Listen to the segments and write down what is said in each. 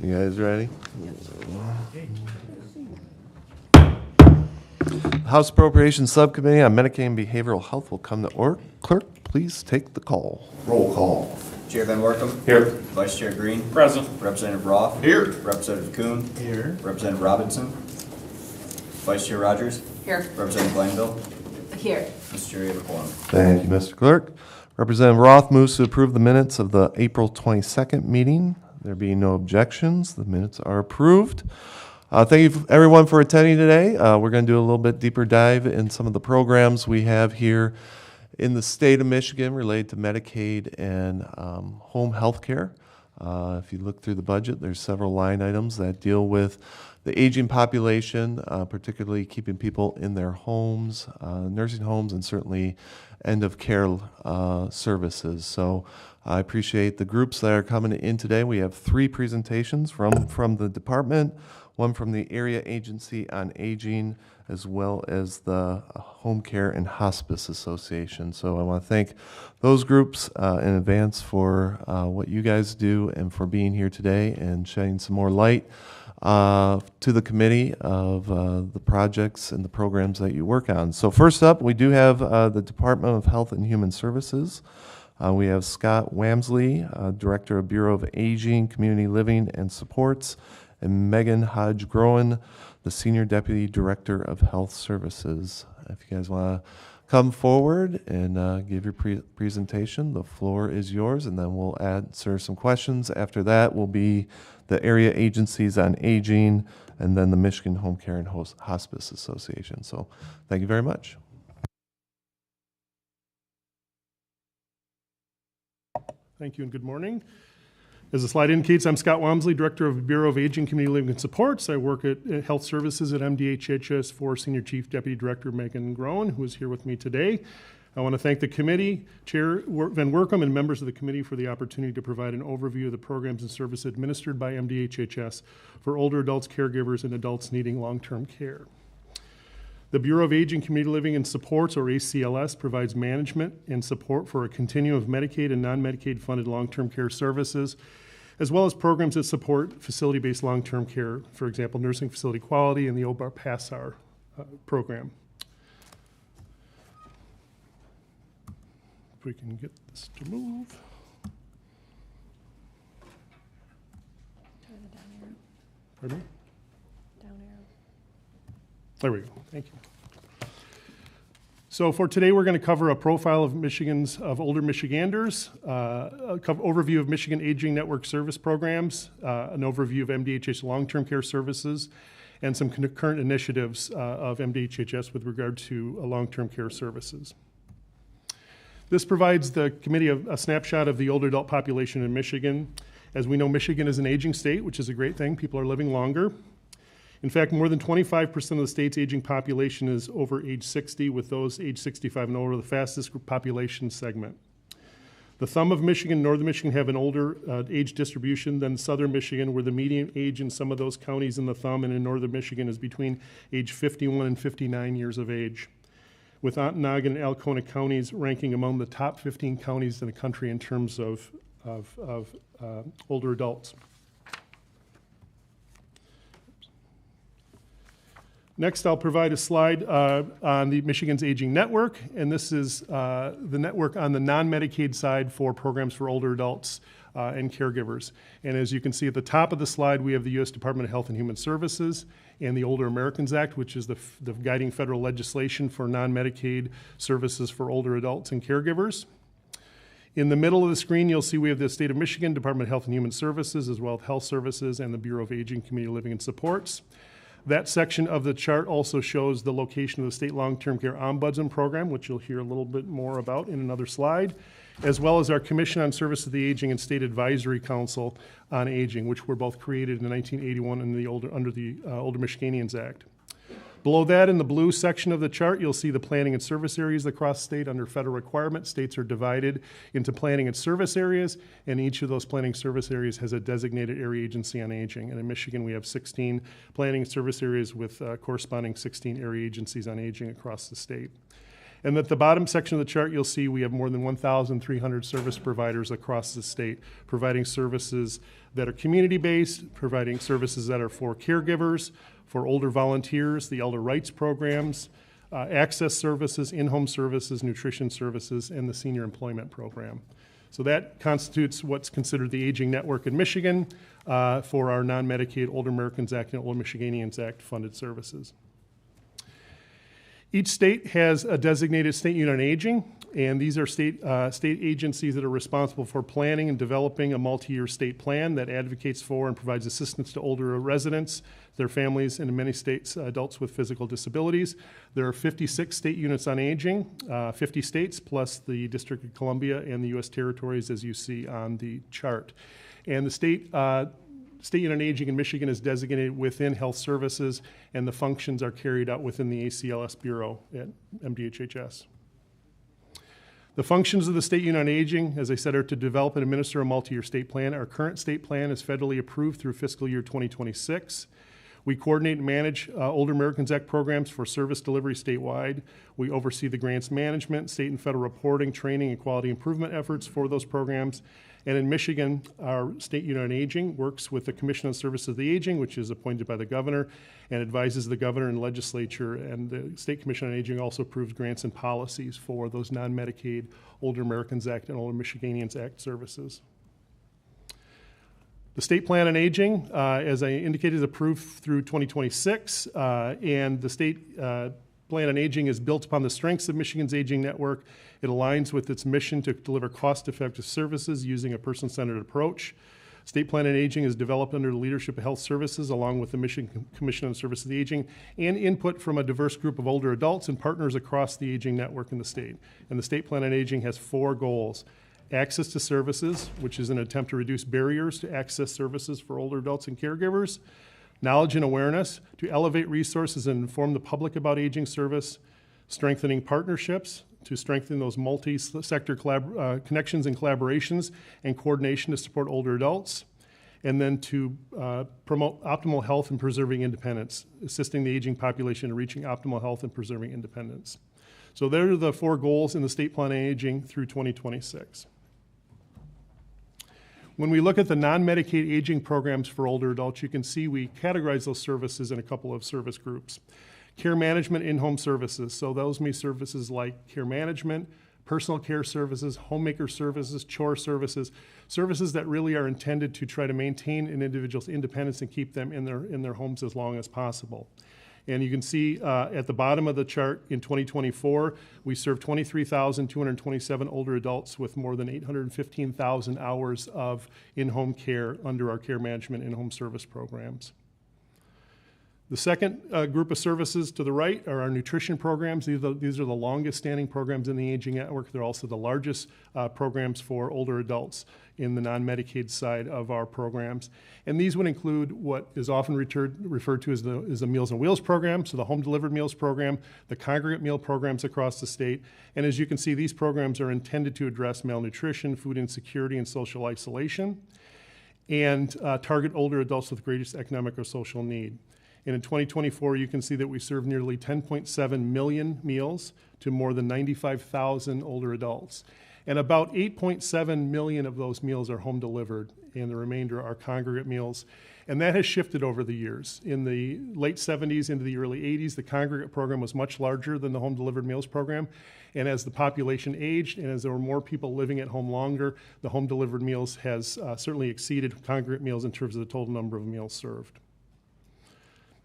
You guys ready? House Appropriations Subcommittee on Medicaid and Behavioral Health will come to order. Clerk, please take the call. Roll call. Chair Van Workum. Here. Vice Chair Green. Present. Representative Roth. Here. Representative Kuhn. Here. Representative Robinson. Vice Chair Rogers. Here. Representative Glanville. Here. Mr. Chair, you have a quorum. Thank you, Mr. Clerk. Representative Roth moves to approve the minutes of the April 22nd meeting. There being no objections, the minutes are approved. Thank you everyone for attending today. We're going to do a little bit deeper dive in some of the programs we have here in the state of Michigan related to Medicaid and home health care. If you look through the budget, there's several line items that deal with the aging population, particularly keeping people in their homes, nursing homes, and certainly end of care services. So I appreciate the groups that are coming in today. We have 3 presentations from the department, one from the Area Agency on Aging, as well as the Home Care and Hospice Association. So I want to thank those groups in advance for what you guys do and for being here today and shedding some more light to the committee of the projects and the programs that you work on. So first up, we do have the Department of Health and Human Services. We have Scott Wamsley, Director of Bureau of Aging, Community Living and Supports, and Megan Hodge-Groen, the Senior Deputy Director of Health Services. If you guys want to come forward and give your presentation, the floor is yours, and then we'll answer some questions. After that will be the Area Agencies on Aging, and then the Michigan Home Care and Hospice Association. So thank you very much. Thank you and good morning. As the slide indicates, I'm Scott Wamsley, Director of the Bureau of Aging, Community Living and Supports. I work at Health Services at MDHHS for Senior Chief Deputy Director Megan Groen, who is here with me today. I want to thank the committee, Chair Van Workum, and members of the committee for the opportunity to provide an overview of the programs and services administered by MDHHS for older adults, caregivers, and adults needing long-term care. The Bureau of Aging, Community Living and Supports, or ACLS, provides management and support for a continuum of Medicaid and non-Medicaid funded long-term care services, as well as programs that support facility-based long-term care, for example, nursing facility quality and the OBAR-PASSAR program. If we can get this to move. Pardon me? Down arrow. There we go. Thank you. So for today, we're going to cover a profile of older Michiganders, overview of Michigan Aging Network Service Programs, an overview of MDHS long-term care services, and some current initiatives of MDHHS with regard to long-term care services. This provides the committee a snapshot of the older adult population in Michigan. As we know, Michigan is an aging state, which is a great thing. People are living longer. In fact, more than 25% of the state's aging population is over age 60, with those age 65 and older the fastest population segment. The thumb of Michigan and northern Michigan have an older age distribution than southern Michigan, where the median age in some of those counties in the thumb and in northern Michigan is between age 51 and 59 years of age, with Ontonagon and Alcona counties ranking among the top 15 counties in the country in terms of older adults. Next, I'll provide a slide on the Michigan's Aging Network, and this is the network on the non-Medicaid side for programs for older adults and caregivers. And as you can see at the top of the slide, we have the U.S. Department of Health and Human Services and the Older Americans Act, which is the guiding federal legislation for non-Medicaid services for older adults and caregivers. In the middle of the screen, you'll see we have the State of Michigan Department of Health and Human Services, as well as Health Services and the Bureau of Aging, Community Living and Supports. That section of the chart also shows the location of the State Long-Term Care Ombudsman Program, which you'll hear a little bit more about in another slide, as well as our Commission on Service to the Aging and State Advisory Council on Aging, which were both created in 1981 under the Older Michiganians Act. Below that, in the blue section of the chart, you'll see the planning and service areas across state under federal requirement. States are divided into planning and service areas, and each of those planning service areas has a designated area agency on aging. And in Michigan, we have 16 planning and service areas with corresponding 16 area agencies on aging across the state. And at the bottom section of the chart, you'll see we have more than 1,300 service providers across the state, providing services that are community-based, providing services that are for caregivers, for older volunteers, the elder rights programs, access services, in-home services, nutrition services, and the senior employment program. So that constitutes what's considered the aging network in Michigan for our non-Medicaid Older Americans Act and Older Michiganians Act funded services. Each state has a designated state unit on aging, and these are state agencies that are responsible for planning and developing a multi-year state plan that advocates for and provides assistance to older residents, their families, and in many states, adults with physical disabilities. There are 56 state units on aging, 50 states plus the District of Columbia and the U.S. territories, as you see on the chart. And the state unit on aging in Michigan is designated within health services, and the functions are carried out within the ACLS Bureau at MDHHS. The functions of the State Unit on Aging, as I said, are to develop and administer a multi-year state plan. Our current state plan is federally approved through fiscal year 2026. We coordinate and manage Older Americans Act programs for service delivery statewide. We oversee the grants management, state and federal reporting, training, and quality improvement efforts for those programs. And in Michigan, our State Unit on Aging works with the Commission on Services of the Aging, which is appointed by the governor, and advises the governor and legislature. And the State Commission on Aging also approves grants and policies for those non-Medicaid Older Americans Act and Older Michiganians Act services. The State Plan on Aging, as I indicated, is approved through 2026, and the State Plan on Aging is built upon the strengths of Michigan's aging network. It aligns with its mission to deliver cost-effective services using a person-centered approach. State Plan on Aging is developed under the leadership of Health Services, along with the Michigan Commission on Services of the Aging, and input from a diverse group of older adults and partners across the aging network in the state. And the State Plan on Aging has 4 goals. Access to services, which is an attempt to reduce barriers to access services for older adults and caregivers. Knowledge and awareness, to elevate resources and inform the public about aging service. Strengthening partnerships, to strengthen those multi-sector connections and collaborations and coordination to support older adults. And then to promote optimal health and preserving independence, assisting the aging population in reaching optimal health and preserving independence. So there are the 4 goals in the State Plan on Aging through 2026. When we look at the non-Medicaid aging programs for older adults, you can see we categorize those services in a couple of service groups. Care management, in-home services. So those mean services like care management, personal care services, homemaker services, chore services, services that really are intended to try to maintain an individual's independence and keep them in their homes as long as possible. And you can see at the bottom of the chart, in 2024, we served 23,227 older adults with more than 815,000 hours of in-home care under our care management in-home service programs. The second group of services to the right are our nutrition programs. These are the longest standing programs in the aging network. They're also the largest programs for older adults in the non-Medicaid side of our programs. And these would include what is often referred to as the Meals on Wheels program, so the home delivered meals program, the congregate meal programs across the state. And as you can see, these programs are intended to address malnutrition, food insecurity, and social isolation, and target older adults with greatest economic or social need. And in 2024, you can see that we served nearly 10.7 million meals to more than 95,000 older adults. And about 8.7 million of those meals are home delivered, and the remainder are congregate meals. And that has shifted over the years. In the late 70s into the early 80s, the congregate program was much larger than the home delivered meals program. And as the population aged and as there were more people living at home longer, the home delivered meals has certainly exceeded congregate meals in terms of the total number of meals served.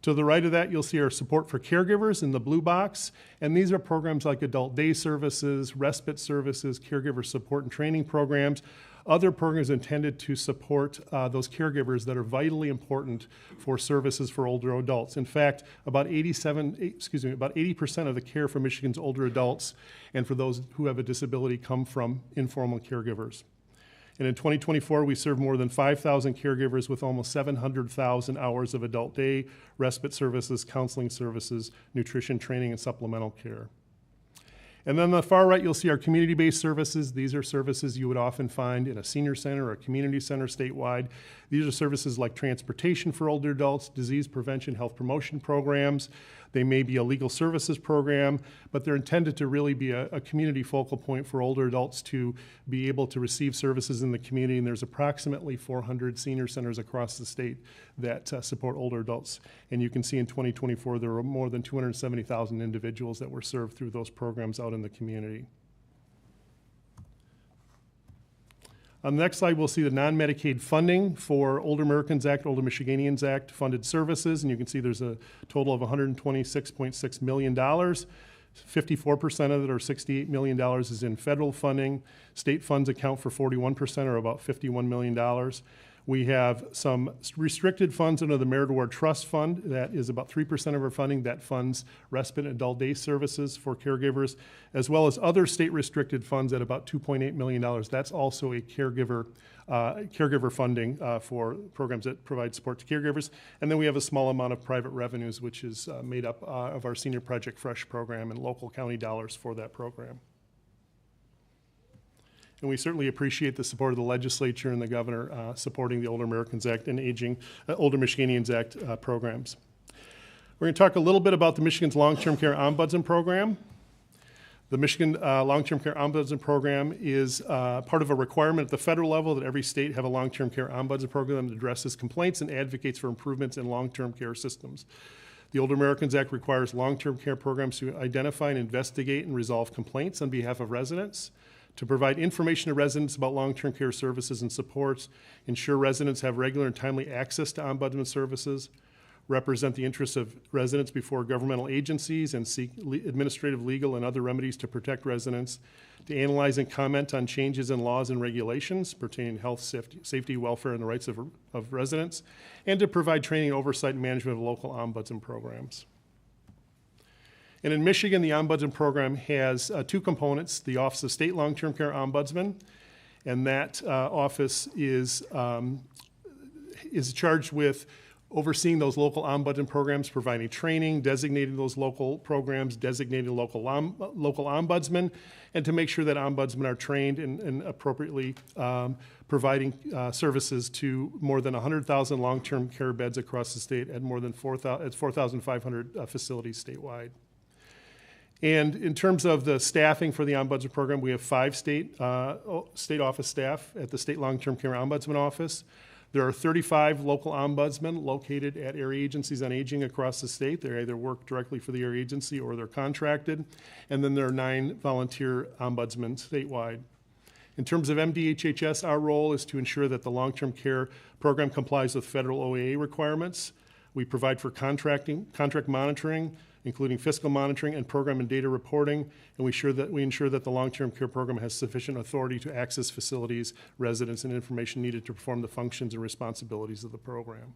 To the right of that, you'll see our support for caregivers in the blue box. And these are programs like adult day services, respite services, caregiver support and training programs, other programs intended to support those caregivers that are vitally important for services for older adults. In fact, about 80% of the care for Michigan's older adults and for those who have a disability come from informal caregivers. And in 2024, we served more than 5,000 caregivers with almost 700,000 hours of adult day, respite services, counseling services, nutrition training, and supplemental care. And then on the far right, you'll see our community-based services. These are services you would often find in a senior center or a community center statewide. These are services like transportation for older adults, disease prevention, health promotion programs. They may be a legal services program, but they're intended to really be a community focal point for older adults to be able to receive services in the community. And there's approximately 400 senior centers across the state that support older adults. And you can see in 2024, there were more than 270,000 individuals that were served through those programs out in the community. On the next slide, we'll see the non-Medicaid funding for Older Americans Act, Older Michiganians Act funded services. And you can see there's a total of $126.6 million. 54% of it, or $68 million, is in federal funding. State funds account for 41%, or about $51 million. We have some restricted funds under the Merit Award Trust Fund. That is about 3% of our funding. That funds respite and adult day services for caregivers, as well as other state restricted funds at about $2.8 million. That's also a caregiver funding for programs that provide support to caregivers. And then we have a small amount of private revenues, which is made up of our Senior Project Fresh program and local county dollars for that program. And we certainly appreciate the support of the legislature and the governor supporting the Older Americans Act and Older Michiganians Act programs. We're going to talk a little bit about the Michigan's Long-Term Care Ombudsman Program. The Michigan Long-Term Care Ombudsman Program is part of a requirement at the federal level that every state have a long-term care ombudsman program that addresses complaints and advocates for improvements in long-term care systems. The Older Americans Act requires long-term care programs to identify and investigate and resolve complaints on behalf of residents, to provide information to residents about long-term care services and supports, ensure residents have regular and timely access to ombudsman services, represent the interests of residents before governmental agencies, and seek administrative, legal, and other remedies to protect residents, to analyze and comment on changes in laws and regulations pertaining to health, safety, welfare, and the rights of residents, and to provide training, oversight, and management of local ombudsman programs. And in Michigan, the Ombudsman Program has two components: the Office of State Long-Term Care Ombudsman, and that office is charged with overseeing those local ombudsman programs, providing training, designating those local programs, designating local ombudsmen, and to make sure that ombudsmen are trained and appropriately providing services to more than 100,000 long-term care beds across the state at more than 4,500 facilities statewide. And in terms of the staffing for the Ombudsman Program, we have 5 state office staff at the State Long-Term Care Ombudsman Office. There are 35 local ombudsmen located at area agencies on aging across the state. They either work directly for the area agency or they're contracted. And then there are 9 volunteer ombudsmen statewide. In terms of MDHHS, our role is to ensure that the long-term care program complies with federal OAA requirements. We provide for contract monitoring, including fiscal monitoring and program and data reporting, and we ensure that the long-term care program has sufficient authority to access facilities, residents, and information needed to perform the functions and responsibilities of the program.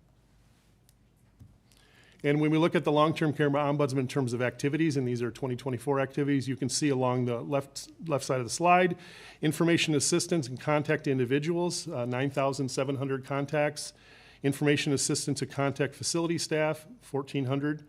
And when we look at the long-term care ombudsman in terms of activities, and these are 2024 activities, you can see along the left side of the slide, information assistance and contact to individuals, 9,700 contacts, information assistance to contact facility staff, 1,400,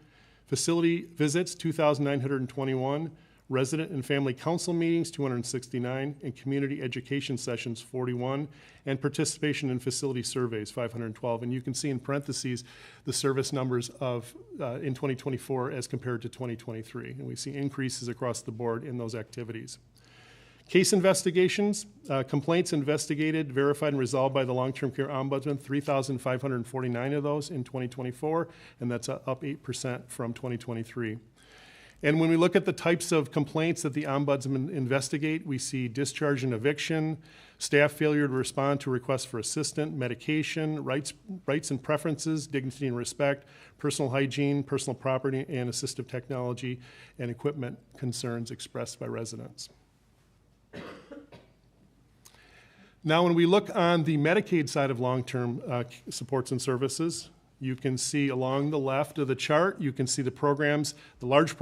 facility visits, 2,921, resident and family council meetings, 269, and community education sessions, 41, and participation in facility surveys, 512. And you can see in parentheses the service numbers in 2024 as compared to 2023. And we see increases across the board in those activities. Case investigations, complaints investigated, verified, and resolved by the Long-Term Care Ombudsman, 3,549 of those in 2024, and that's up 8% from 2023. And when we look at the types of complaints that the Ombudsman investigate, we see discharge and eviction, staff failure to respond to requests for assistance, medication, rights and preferences, dignity and respect, personal hygiene, personal property, and assistive technology and equipment concerns expressed by residents. Now, when we look on the Medicaid side of long-term supports and services, You can see along the left of the chart, you can see the programs, the larger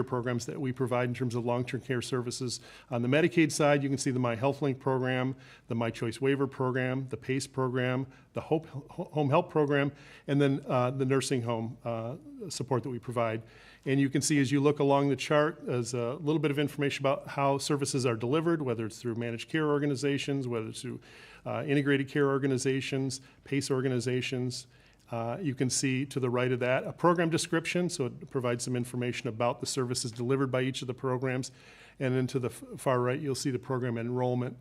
programs that we provide in terms of long-term care services. On the Medicaid side, you can see the My Health Link program, the My Choice Waiver program, the PACE program, the Home Help program, and then the nursing home support that we provide. And you can see as you look along the chart, there's a little bit of information about how services are delivered, whether it's through managed care organizations, whether it's through integrated care organizations, PACE organizations. You can see to the right of that a program description, so it provides some information about the services delivered by each of the programs. And then to the far right, you'll see the program enrollment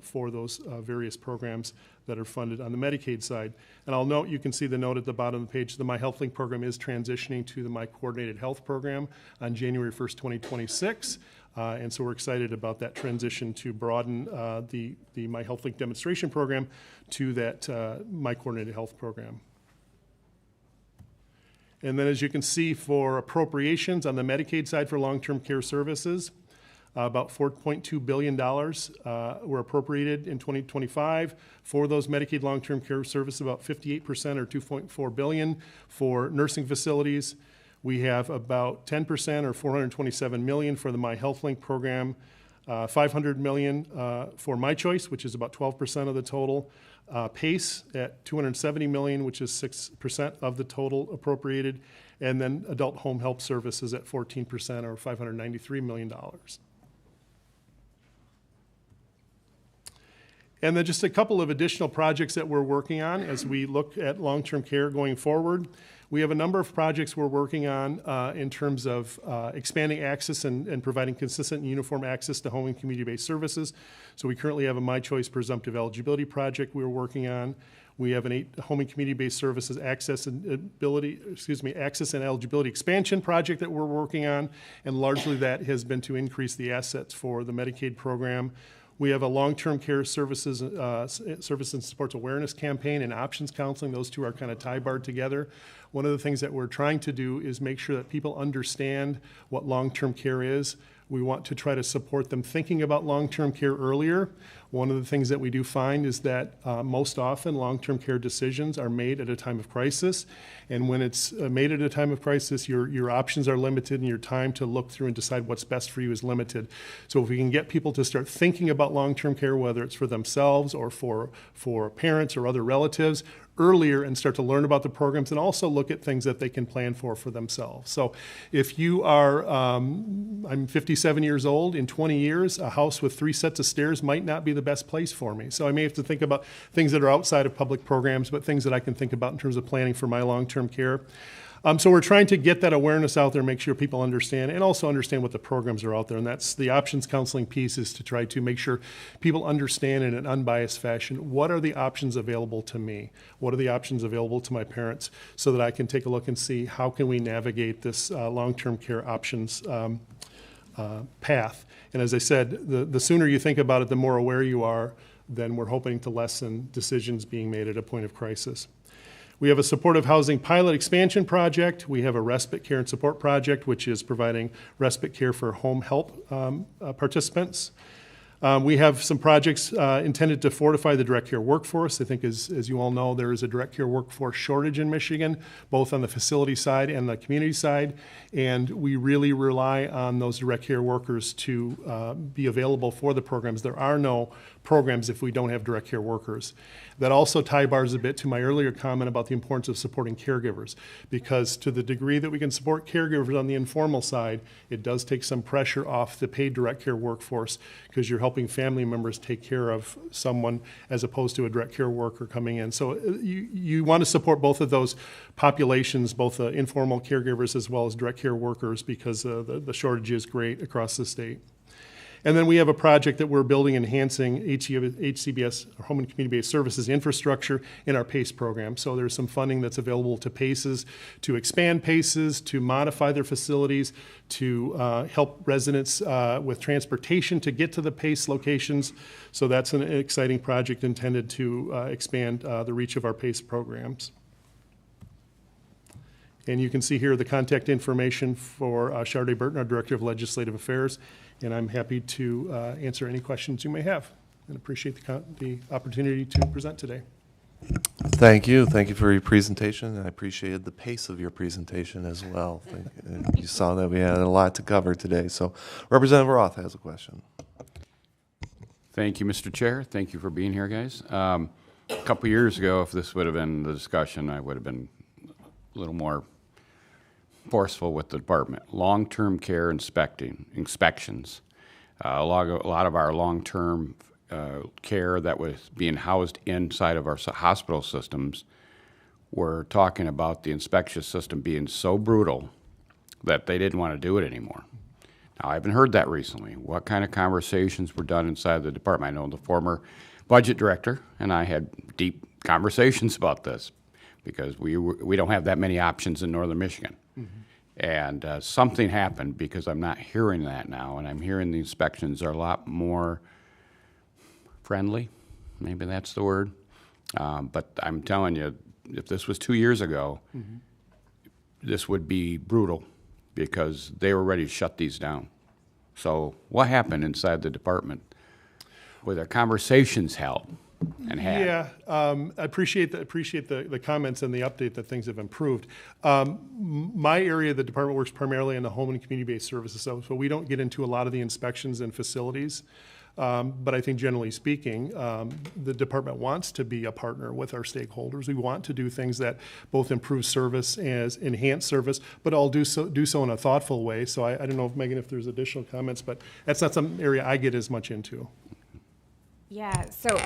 for those various programs that are funded on the Medicaid side. And I'll note, you can see the note at the bottom of the page, the My Health Link program is transitioning to the My Coordinated Health program on January 1st, 2026. And so we're excited about that transition to broaden the My Health Link demonstration program to that My Coordinated Health program. And then as you can see for appropriations on the Medicaid side for long-term care services, about $4.2 billion were appropriated in 2025 for those Medicaid long-term care services, about 58% or $2.4 billion for nursing facilities. We have about 10% or $427 million for the My Health Link program, $500 million for My Choice, which is about 12% of the total. PACE at $270 million, which is 6% of the total appropriated, and then adult home help services at 14% or $593 million. And then just a couple of additional projects that we're working on as we look at long-term care going forward. We have a number of projects we're working on in terms of expanding access and providing consistent and uniform access to home and community-based services. So we currently have a My Choice presumptive eligibility project we're working on. We have an home and community-based services access and eligibility expansion project that we're working on, and largely that has been to increase the assets for the Medicaid program. We have a long-term care services and supports awareness campaign and options counseling. Those two are kind of tie-barred together. One of the things that we're trying to do is make sure that people understand what long-term care is. We want to try to support them thinking about long-term care earlier. One of the things that we do find is that most often long-term care decisions are made at a time of crisis. And when it's made at a time of crisis, your options are limited and your time to look through and decide what's best for you is limited. So if we can get people to start thinking about long-term care, whether it's for themselves or for parents or other relatives, earlier and start to learn about the programs and also look at things that they can plan for themselves. So if you are, I'm 57 years old, in 20 years, a house with 3 sets of stairs might not be the best place for me. So I may have to think about things that are outside of public programs, but things that I can think about in terms of planning for my long-term care. So we're trying to get that awareness out there, make sure people understand, and also understand what the programs are out there. And that's the options counseling piece, is to try to make sure people understand in an unbiased fashion, what are the options available to me? What are the options available to my parents, so that I can take a look and see how can we navigate this long-term care options path. And as I said, the sooner you think about it, the more aware you are, then we're hoping to lessen decisions being made at a point of crisis. We have a supportive housing pilot expansion project. We have a respite care and support project, which is providing respite care for home help participants. We have some projects intended to fortify the direct care workforce. I think as you all know, there is a direct care workforce shortage in Michigan, both on the facility side and the community side. And we really rely on those direct care workers to be available for the programs. There are no programs if we don't have direct care workers. That also tie-bars a bit to my earlier comment about the importance of supporting caregivers, because to the degree that we can support caregivers on the informal side, it does take some pressure off the paid direct care workforce, because you're helping family members take care of someone as opposed to a direct care worker coming in. So you want to support both of those populations, both informal caregivers as well as direct care workers, because the shortage is great across the state. And then we have a project that we're building, enhancing HCBS, or Home and Community-Based Services infrastructure, in our PACE program. So there's some funding that's available to PACEs to expand PACEs, to modify their facilities, to help residents with transportation to get to the PACE locations. So that's an exciting project intended to expand the reach of our PACE programs. And you can see here the contact information for Sharday Burton, our Director of Legislative Affairs, and I'm happy to answer any questions you may have, and appreciate the opportunity to present today. Thank you. Thank you for your presentation. I appreciated the pace of your presentation as well. You saw that we had a lot to cover today. So Representative Roth has a question. Thank you, Mr. Chair. Thank you for being here, guys. A couple years ago, if this would have been the discussion, I would have been a little more forceful with the department. Long-term care inspections. A lot of our long-term care that was being housed inside of our hospital systems, we're talking about the inspection system being so brutal that they didn't want to do it anymore. Now, I haven't heard that recently. What kind of conversations were done inside the department? I know the former budget director and I had deep conversations about this because we don't have that many options in northern Michigan. And something happened because I'm not hearing that now, and I'm hearing the inspections are a lot more friendly, maybe that's the word. But I'm telling you, if this was 2 years ago, this would be brutal because they were ready to shut these down. So what happened inside the department? Were there conversations held and had? Yeah, I appreciate the comments and the update that things have improved. My area of the department works primarily in the home and community-based services, so we don't get into a lot of the inspections and facilities. But I think generally speaking, the department wants to be a partner with our stakeholders. We want to do things that both improve service and enhance service, but all do so in a thoughtful way. So I don't know, Megan, if there's additional comments, but that's not some area I get as much into. Yeah, so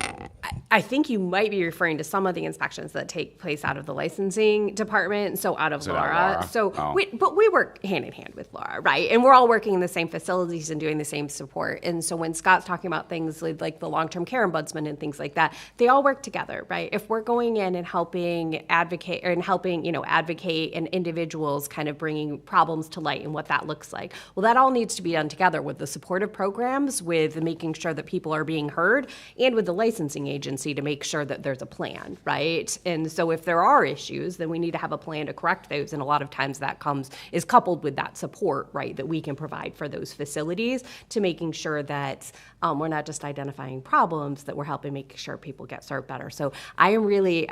I think you might be referring to some of the inspections that take place out of the licensing department, so out of Is it out of Laura. Laura? So, Oh. but we work hand in hand with Laura, right? And we're all working in the same facilities and doing the same support. And so when Scott's talking about things like the long-term care ombudsman and things like that, they all work together, right? If we're going in and helping advocate and individuals kind of bringing problems to light and what that looks like, well, that all needs to be done together with the supportive programs, with making sure that people are being heard, and with the licensing agency to make sure that there's a plan, right? And so if there are issues, then we need to have a plan to correct those. And a lot of times that is coupled with that support, right, that we can provide for those facilities to making sure that we're not just identifying problems, that we're helping make sure people get served better. So I am really,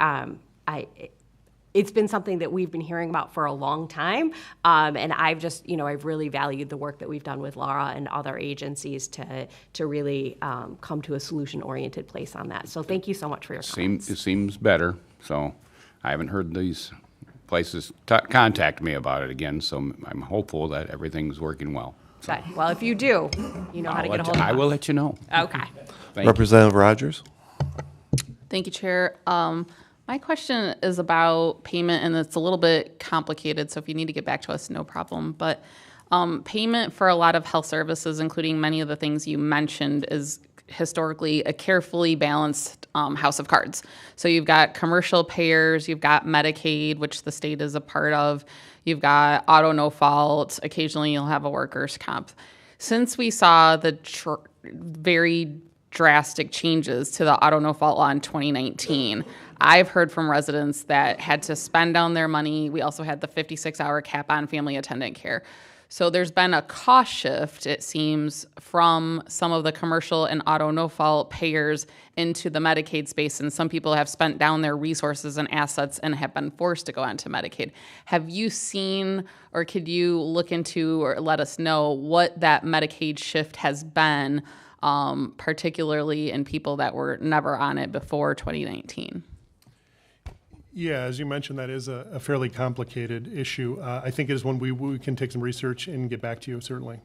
it's been something that we've been hearing about for a long time. And I've really valued the work that we've done with Laura and other agencies to really come to a solution-oriented place on that. So thank you so much for your comments. It seems better, so I haven't heard these places contact me about it again, so I'm hopeful that everything's working well. Okay. Well, if you do, you know how to get a hold of us. I will let you know. Okay. Thank you. Representative Rogers. Thank you, Chair. My question is about payment, and it's a little bit complicated, so if you need to get back to us, no problem. But payment for a lot of health services, including many of the things you mentioned, is historically a carefully balanced house of cards. So you've got commercial payers, you've got Medicaid, which the state is a part of, you've got auto no fault, occasionally you'll have a workers' comp. Since we saw the very drastic changes to the auto no fault law in 2019, I've heard from residents that had to spend down their money. We also had the 56-hour cap on family attendant care. So there's been a cost shift, it seems, from some of the commercial and auto no fault payers into the Medicaid space, and some people have spent down their resources and assets and have been forced to go onto Medicaid. Have you seen, or could you look into or let us know what that Medicaid shift has been, particularly in people that were never on it before 2019? Yeah, as you mentioned, that is a fairly complicated issue. I think it is one we can take some research and get back to you, certainly.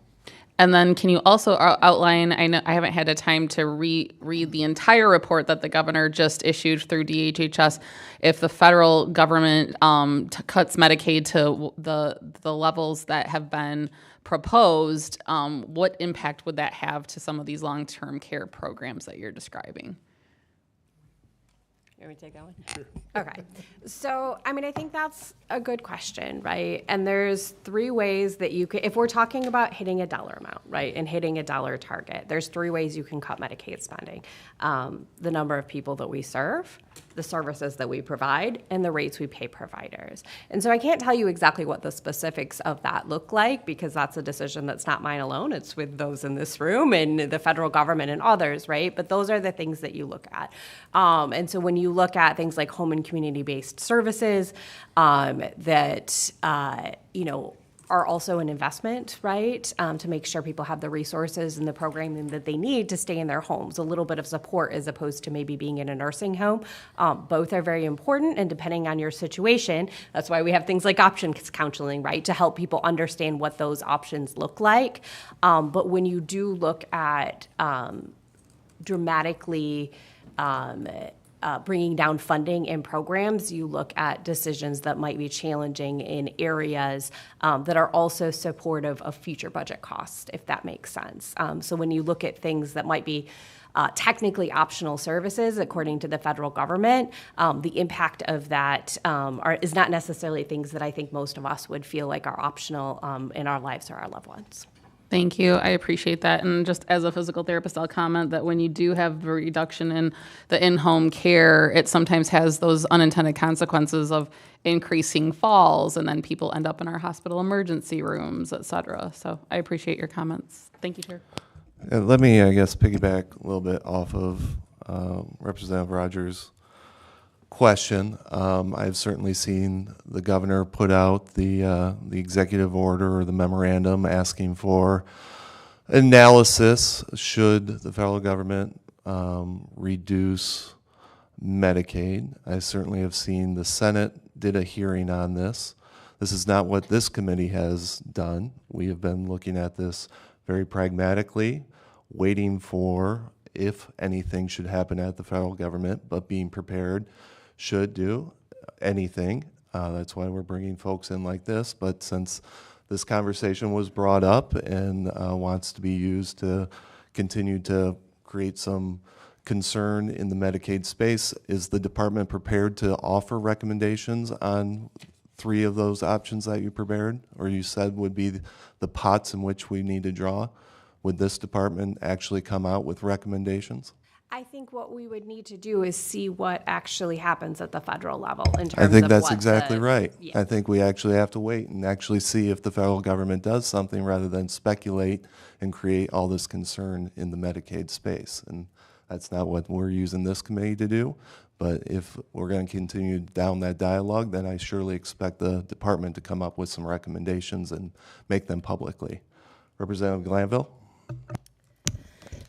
And then can you also outline, I know I haven't had a time to read the entire report that the governor just issued through DHHS, if the federal government cuts Medicaid to the levels that have been proposed, what impact would that have to some of these long-term care programs that you're describing? You want me to take that one? Sure. Okay. So, I think that's a good question, right? And there's three ways that you could, if we're talking about hitting a dollar amount, right, and hitting a dollar target, there's three ways you can cut Medicaid spending. The number of people that we serve, the services that we provide and the rates we pay providers. And so I can't tell you exactly what the specifics of that look like, because that's a decision that's not mine alone. It's with those in this room and the federal government and others, right? But those are the things that you look at. And so when you look at things like home and community-based services that, are also an investment, right? To make sure people have the resources and the programming that they need to stay in their homes. A little bit of support as opposed to maybe being in a nursing home. Both are very important, and depending on your situation, that's why we have things like options counseling, right? To help people understand what those options look like. But when you do look at dramatically bringing down funding and programs, you look at decisions that might be challenging in areas that are also supportive of future budget costs, if that makes sense. So when you look at things that might be technically optional services, according to the federal government, the impact of that is not necessarily things that I think most of us would feel like are optional in our lives or our loved ones. Thank you. I appreciate that. And just as a physical therapist, I'll comment that when you do have a reduction in the in-home care, it sometimes has those unintended consequences of increasing falls, and then people end up in our hospital emergency rooms, et cetera. So I appreciate your comments. Thank you, Chair. Let me, I guess, piggyback a little bit off of Representative Rogers' question. I've certainly seen the governor put out the executive order or the memorandum asking for analysis should the federal government reduce Medicaid. I certainly have seen the Senate did a hearing on this. This is not what this committee has done. We have been looking at this very pragmatically, waiting for if anything should happen at the federal government, but being prepared should do anything. That's why we're bringing folks in like this. But since this conversation was brought up and wants to be used to continue to create some concern in the Medicaid space, is the department prepared to offer recommendations on 3 of those options that you prepared, or you said would be the pots in which we need to draw? Would this department actually come out with recommendations? I think what we would need to do is see what actually happens at the federal level in terms of I think that's what exactly right. Yeah. I think we actually have to wait and actually see if the federal government does something rather than speculate and create all this concern in the Medicaid space. And that's not what we're using this committee to do. But if we're going to continue down that dialogue, then I surely expect the department to come up with some recommendations and make them publicly. Representative Glanville?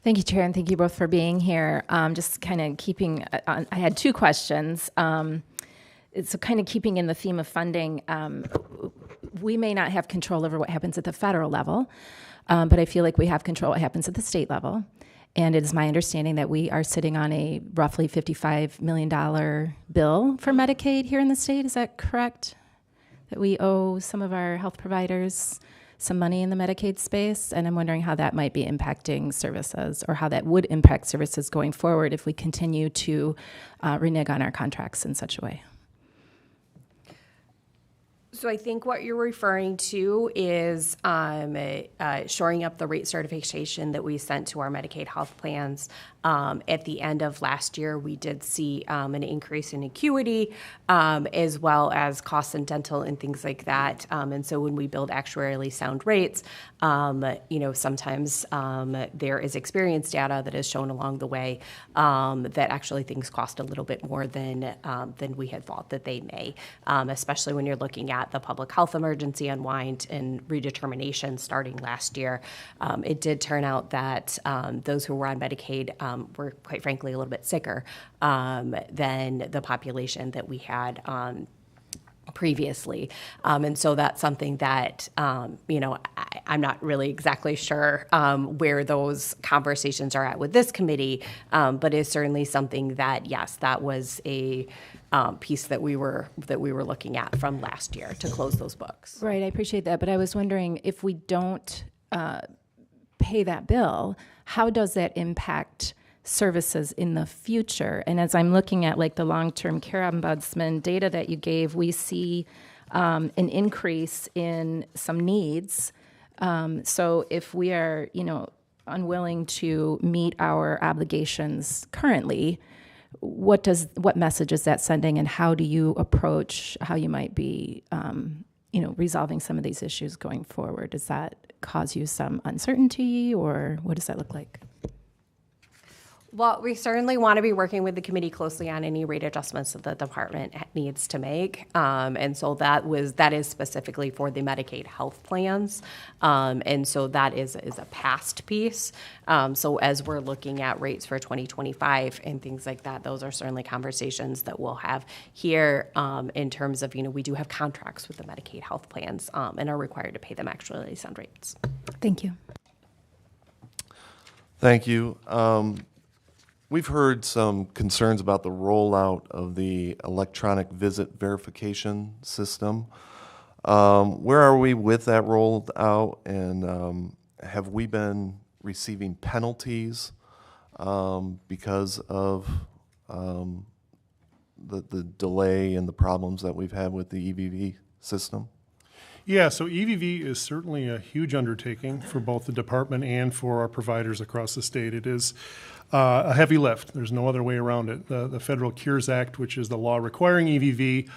Thank you, Chair, and thank you both for being here. Just kind of keeping, I had 2 questions. So kind of keeping in the theme of funding, we may not have control over what happens at the federal level, but I feel like we have control what happens at the state level. And it is my understanding that we are sitting on a roughly $55 million bill for Medicaid here in the state. Is that correct? That we owe some of our health providers some money in the Medicaid space, and I'm wondering how that might be impacting services, or how that would impact services going forward if we continue to renege on our contracts in such a way. So I think what you're referring to is shoring up the rate certification that we sent to our Medicaid health plans. At the end of last year, we did see an increase in acuity, as well as costs in dental and things like that. And so when we build actuarially sound rates, sometimes there is experience data that is shown along the way that actually things cost a little bit more than we had thought that they may, especially when you're looking at the public health emergency unwind and redetermination starting last year. It did turn out that those who were on Medicaid were, quite frankly, a little bit sicker than the population that we had previously. And so that's something that, I'm not really exactly sure where those conversations are at with this committee, but it's certainly something that, yes, that was a piece that we were looking at from last year to close those books. Right, I appreciate that, but I was wondering if we don't pay that bill, how does that impact services in the future? And as I'm looking at like the long-term care ombudsman data that you gave, we see an increase in some needs. So if we are, unwilling to meet our obligations currently, what message is that sending, and how do you approach how you might be, resolving some of these issues going forward? Does that cause you some uncertainty, or what does that look like? Well, we certainly want to be working with the committee closely on any rate adjustments that the department needs to make. And so that is specifically for the Medicaid health plans. And so that is a past piece. So as we're looking at rates for 2025 and things like that, those are certainly conversations that we'll have here in terms of, we do have contracts with the Medicaid health plans and are required to pay them actually sound rates. Thank you. Thank you. We've heard some concerns about the rollout of the electronic visit verification system. Where are we with that rolled out, and have we been receiving penalties because of the delay and the problems that we've had with the EVV system? Yeah, so EVV is certainly a huge undertaking for both the department and for our providers across the state. It is a heavy lift. There's no other way around it. The Federal Cures Act, which is the law requiring EVV,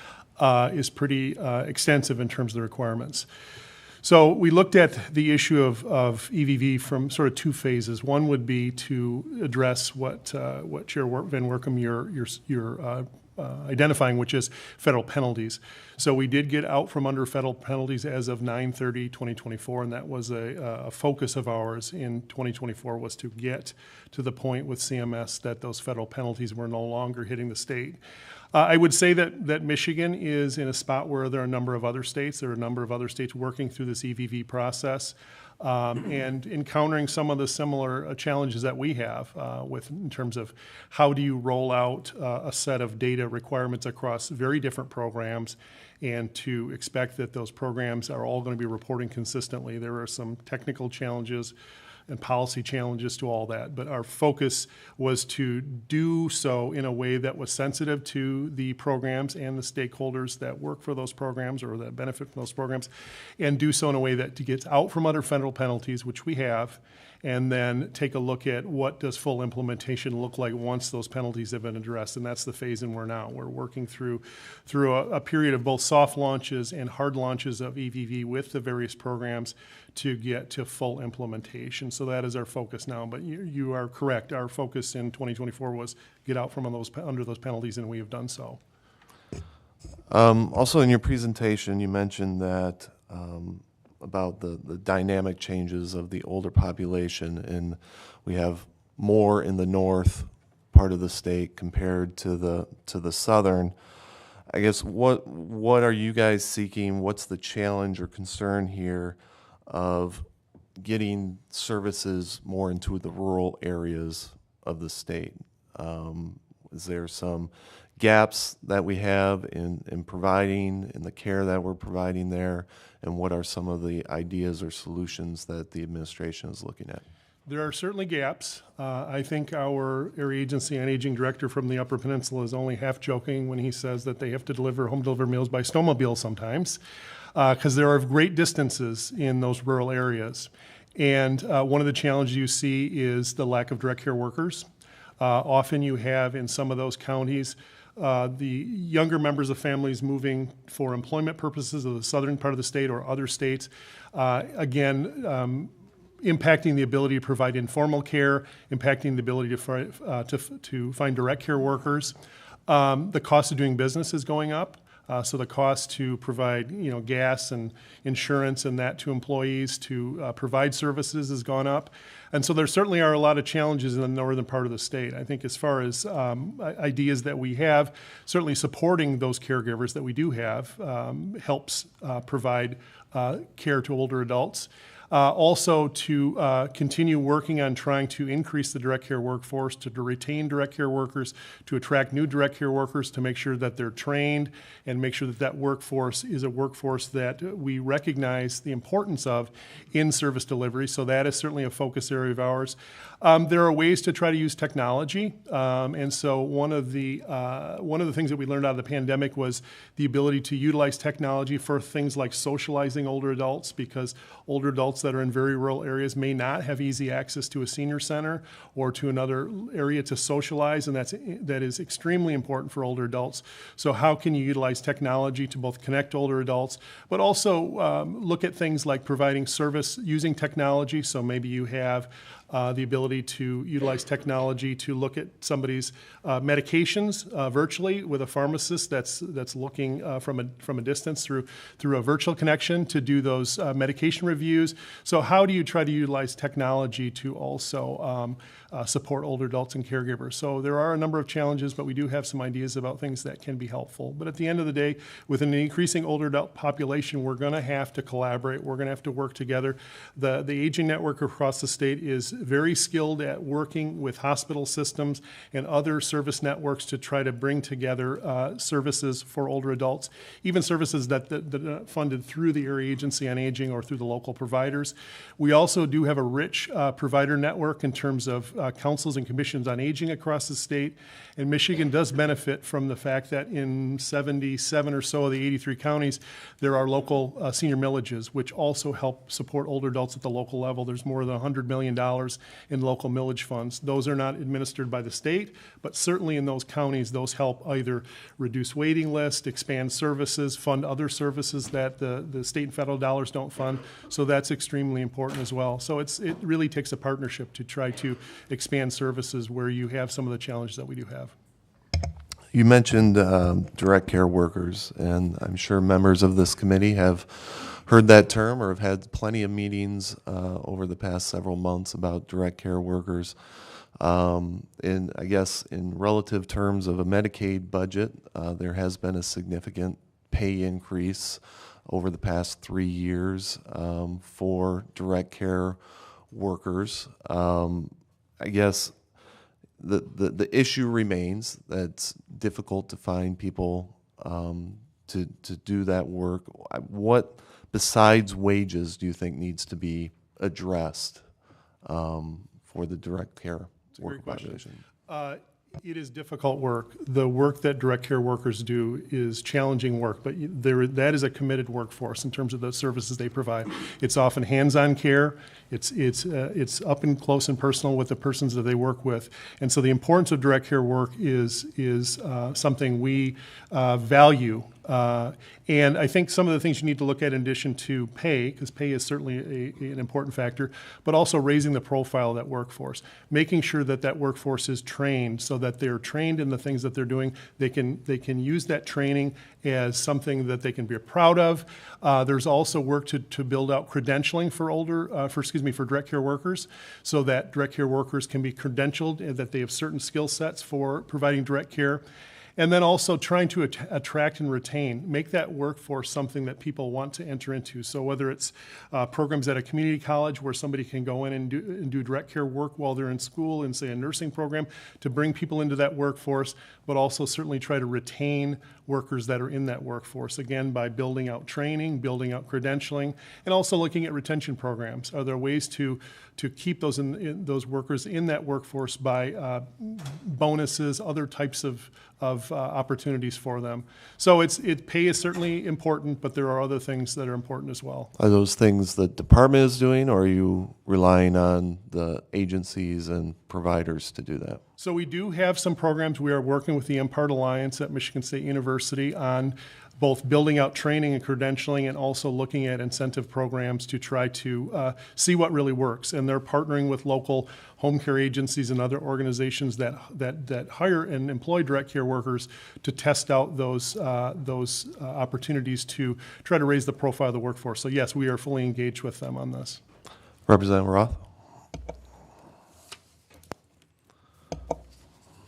is pretty extensive in terms of the requirements. So we looked at the issue of EVV from sort of two phases. One would be to address what Chair Van Workum, you're identifying, which is federal penalties. So we did get out from under federal penalties as of 9/30/2024, and that was a focus of ours in 2024, was to get to the point with CMS that those federal penalties were no longer hitting the state. I would say that Michigan is in a spot where there are a number of other states. There are a number of other states working through this EVV process and encountering some of the similar challenges that we have in terms of how do you roll out a set of data requirements across very different programs, and to expect that those programs are all going to be reporting consistently. There are some technical challenges and policy challenges to all that, but our focus was to do so in a way that was sensitive to the programs and the stakeholders that work for those programs or that benefit from those programs, and do so in a way that gets out from under federal penalties, which we have, and then take a look at what does full implementation look like once those penalties have been addressed. And that's the phase in we're now. We're working through a period of both soft launches and hard launches of EVV with the various programs to get to full implementation. So that is our focus now. But you are correct. Our focus in 2024 was get out from under those penalties, and we have done so. Also, in your presentation, you mentioned that about the dynamic changes of the older population, and we have more in the north part of the state compared to the southern. I guess what are you guys seeking? What's the challenge or concern here of getting services more into the rural areas of the state? Is there some gaps that we have in providing, in the care that we're providing there, and what are some of the ideas or solutions that the administration is looking at? There are certainly gaps. I think our area agency on aging director from the Upper Peninsula is only half joking when he says that they have to home deliver meals by snowmobile sometimes, because there are great distances in those rural areas. And one of the challenges you see is the lack of direct care workers. Often you have in some of those counties the younger members of families moving for employment purposes of the southern part of the state or other states, impacting the ability to provide informal care, impacting the ability to find direct care workers. The cost of doing business is going up. So the cost to provide, gas and insurance and that to employees to provide services has gone up. And so there certainly are a lot of challenges in the northern part of the state. I think as far as ideas that we have, certainly supporting those caregivers that we do have helps provide care to older adults. Also to continue working on trying to increase the direct care workforce, to retain direct care workers, to attract new direct care workers, to make sure that they're trained and make sure that that workforce is a workforce that we recognize the importance of in service delivery. So that is certainly a focus area of ours. There are ways to try to use technology, and so one of the things that we learned out of the pandemic was the ability to utilize technology for things like socializing older adults, because older adults adults that are in very rural areas may not have easy access to a senior center or to another area to socialize, and that is extremely important for older adults. So how can you utilize technology to both connect older adults, but also look at things like providing service using technology? So maybe you have the ability to utilize technology to look at somebody's medications virtually with a pharmacist that's looking from a distance through a virtual connection to do those medication reviews. So how do you try to utilize technology to also support older adults and caregivers? So there are a number of challenges, but we do have some ideas about things that can be helpful. But at the end of the day, with an increasing older adult population, we're going to have to collaborate. We're going to have to work together. The aging network across the state is very skilled at working with hospital systems and other service networks to try to bring together services for older adults, even services that are funded through the Area Agency on Aging or through the local providers. We also do have a rich provider network in terms of councils and commissions on aging across the state, and Michigan does benefit from the fact that in 77 or so of the 83 counties, there are local senior millages, which also help support older adults at the local level. There's more than $100 million in local millage funds. Those are not administered by the state, but certainly in those counties, those help either reduce waiting lists, expand services, fund other services that the state and federal dollars don't fund. So that's extremely important as well. So it really takes a partnership to try to expand services where you have some of the challenges that we do have. You mentioned direct care workers, and I'm sure members of this committee have heard that term or have had plenty of meetings over the past several months about direct care workers. I guess in relative terms of a Medicaid budget, there has been a significant pay increase over the past 3 years for direct care workers. I guess the issue remains that it's difficult to find people to do that work. What besides wages do you think needs to be addressed for the direct care worker population? It is difficult work. The work that direct care workers do is challenging work, but that is a committed workforce in terms of the services they provide. It's often hands-on care. It's up and close and personal with the persons that they work with, and so the importance of direct care work is something we value. And I think some of the things you need to look at in addition to pay, because pay is certainly an important factor, but also raising the profile of that workforce, making sure that that workforce is trained so that they're trained in the things that they're doing. They can use that training as something that they can be proud of. There's also work to build out credentialing for direct care workers, so that direct care workers can be credentialed and that they have certain skill sets for providing direct care. And then also trying to attract and retain, make that workforce something that people want to enter into. So whether it's programs at a community college where somebody can go in and do direct care work while they're in school in, say, a nursing program to bring people into that workforce, but also certainly try to retain workers that are in that workforce, again, by building out training, building out credentialing, and also looking at retention programs. Are there ways to keep those workers in that workforce by bonuses, other types of opportunities for them? So pay is certainly important, but there are other things that are important as well. Are those things the department is doing, or are you relying on the agencies and providers to do that? So we do have some programs. We are working with the MPART Alliance at Michigan State University on both building out training and credentialing, and also looking at incentive programs to try to see what really works. And they're partnering with local home care agencies and other organizations that hire and employ direct care workers to test out those opportunities to try to raise the profile of the workforce. So yes, we are fully engaged with them on this. Representative Roth?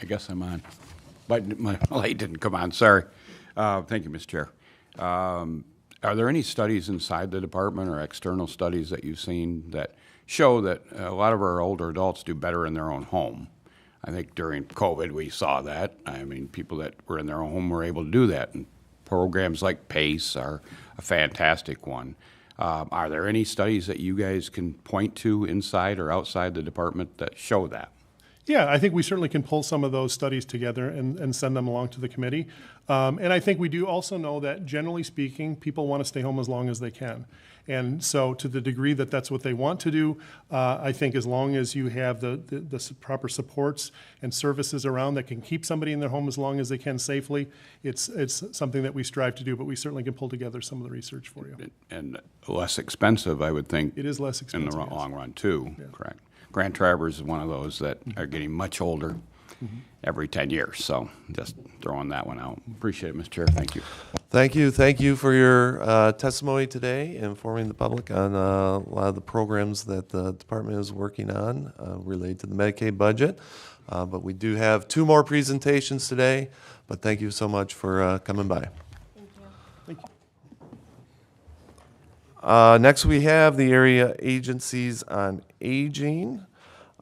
I guess I'm on, but my light didn't come on, sorry. Thank you, Mr. Chair. Are there any studies inside the department or external studies that you've seen that show that a lot of our older adults do better in their own home? I think during COVID we saw that. I mean, people that were in their own home were able to do that, and programs like PACE are a fantastic one. Are there any studies that you guys can point to inside or outside the department that show that? Yeah, I think we certainly can pull some of those studies together and send them along to the committee. And I think we do also know that, generally speaking, people want to stay home as long as they can. And so to the degree that that's what they want to do, I think as long as you have the proper supports and services around that can keep somebody in their home as long as they can safely, it's something that we strive to do, but we certainly can pull together some of the research for you. And less expensive, I would think. It is less In expensive, the yes. long run, too, Yeah. correct. Grand Traverse is one of those that are getting much older every 10 years, so just throwing that one out. Appreciate it, Mr. Chair, thank you. Thank you for your testimony today, informing the public on a lot of the programs that the department is working on related to the Medicaid budget. But we do have 2 more presentations today, but thank you so much for coming by. Thank you. Next, we have the Area Agencies on Aging.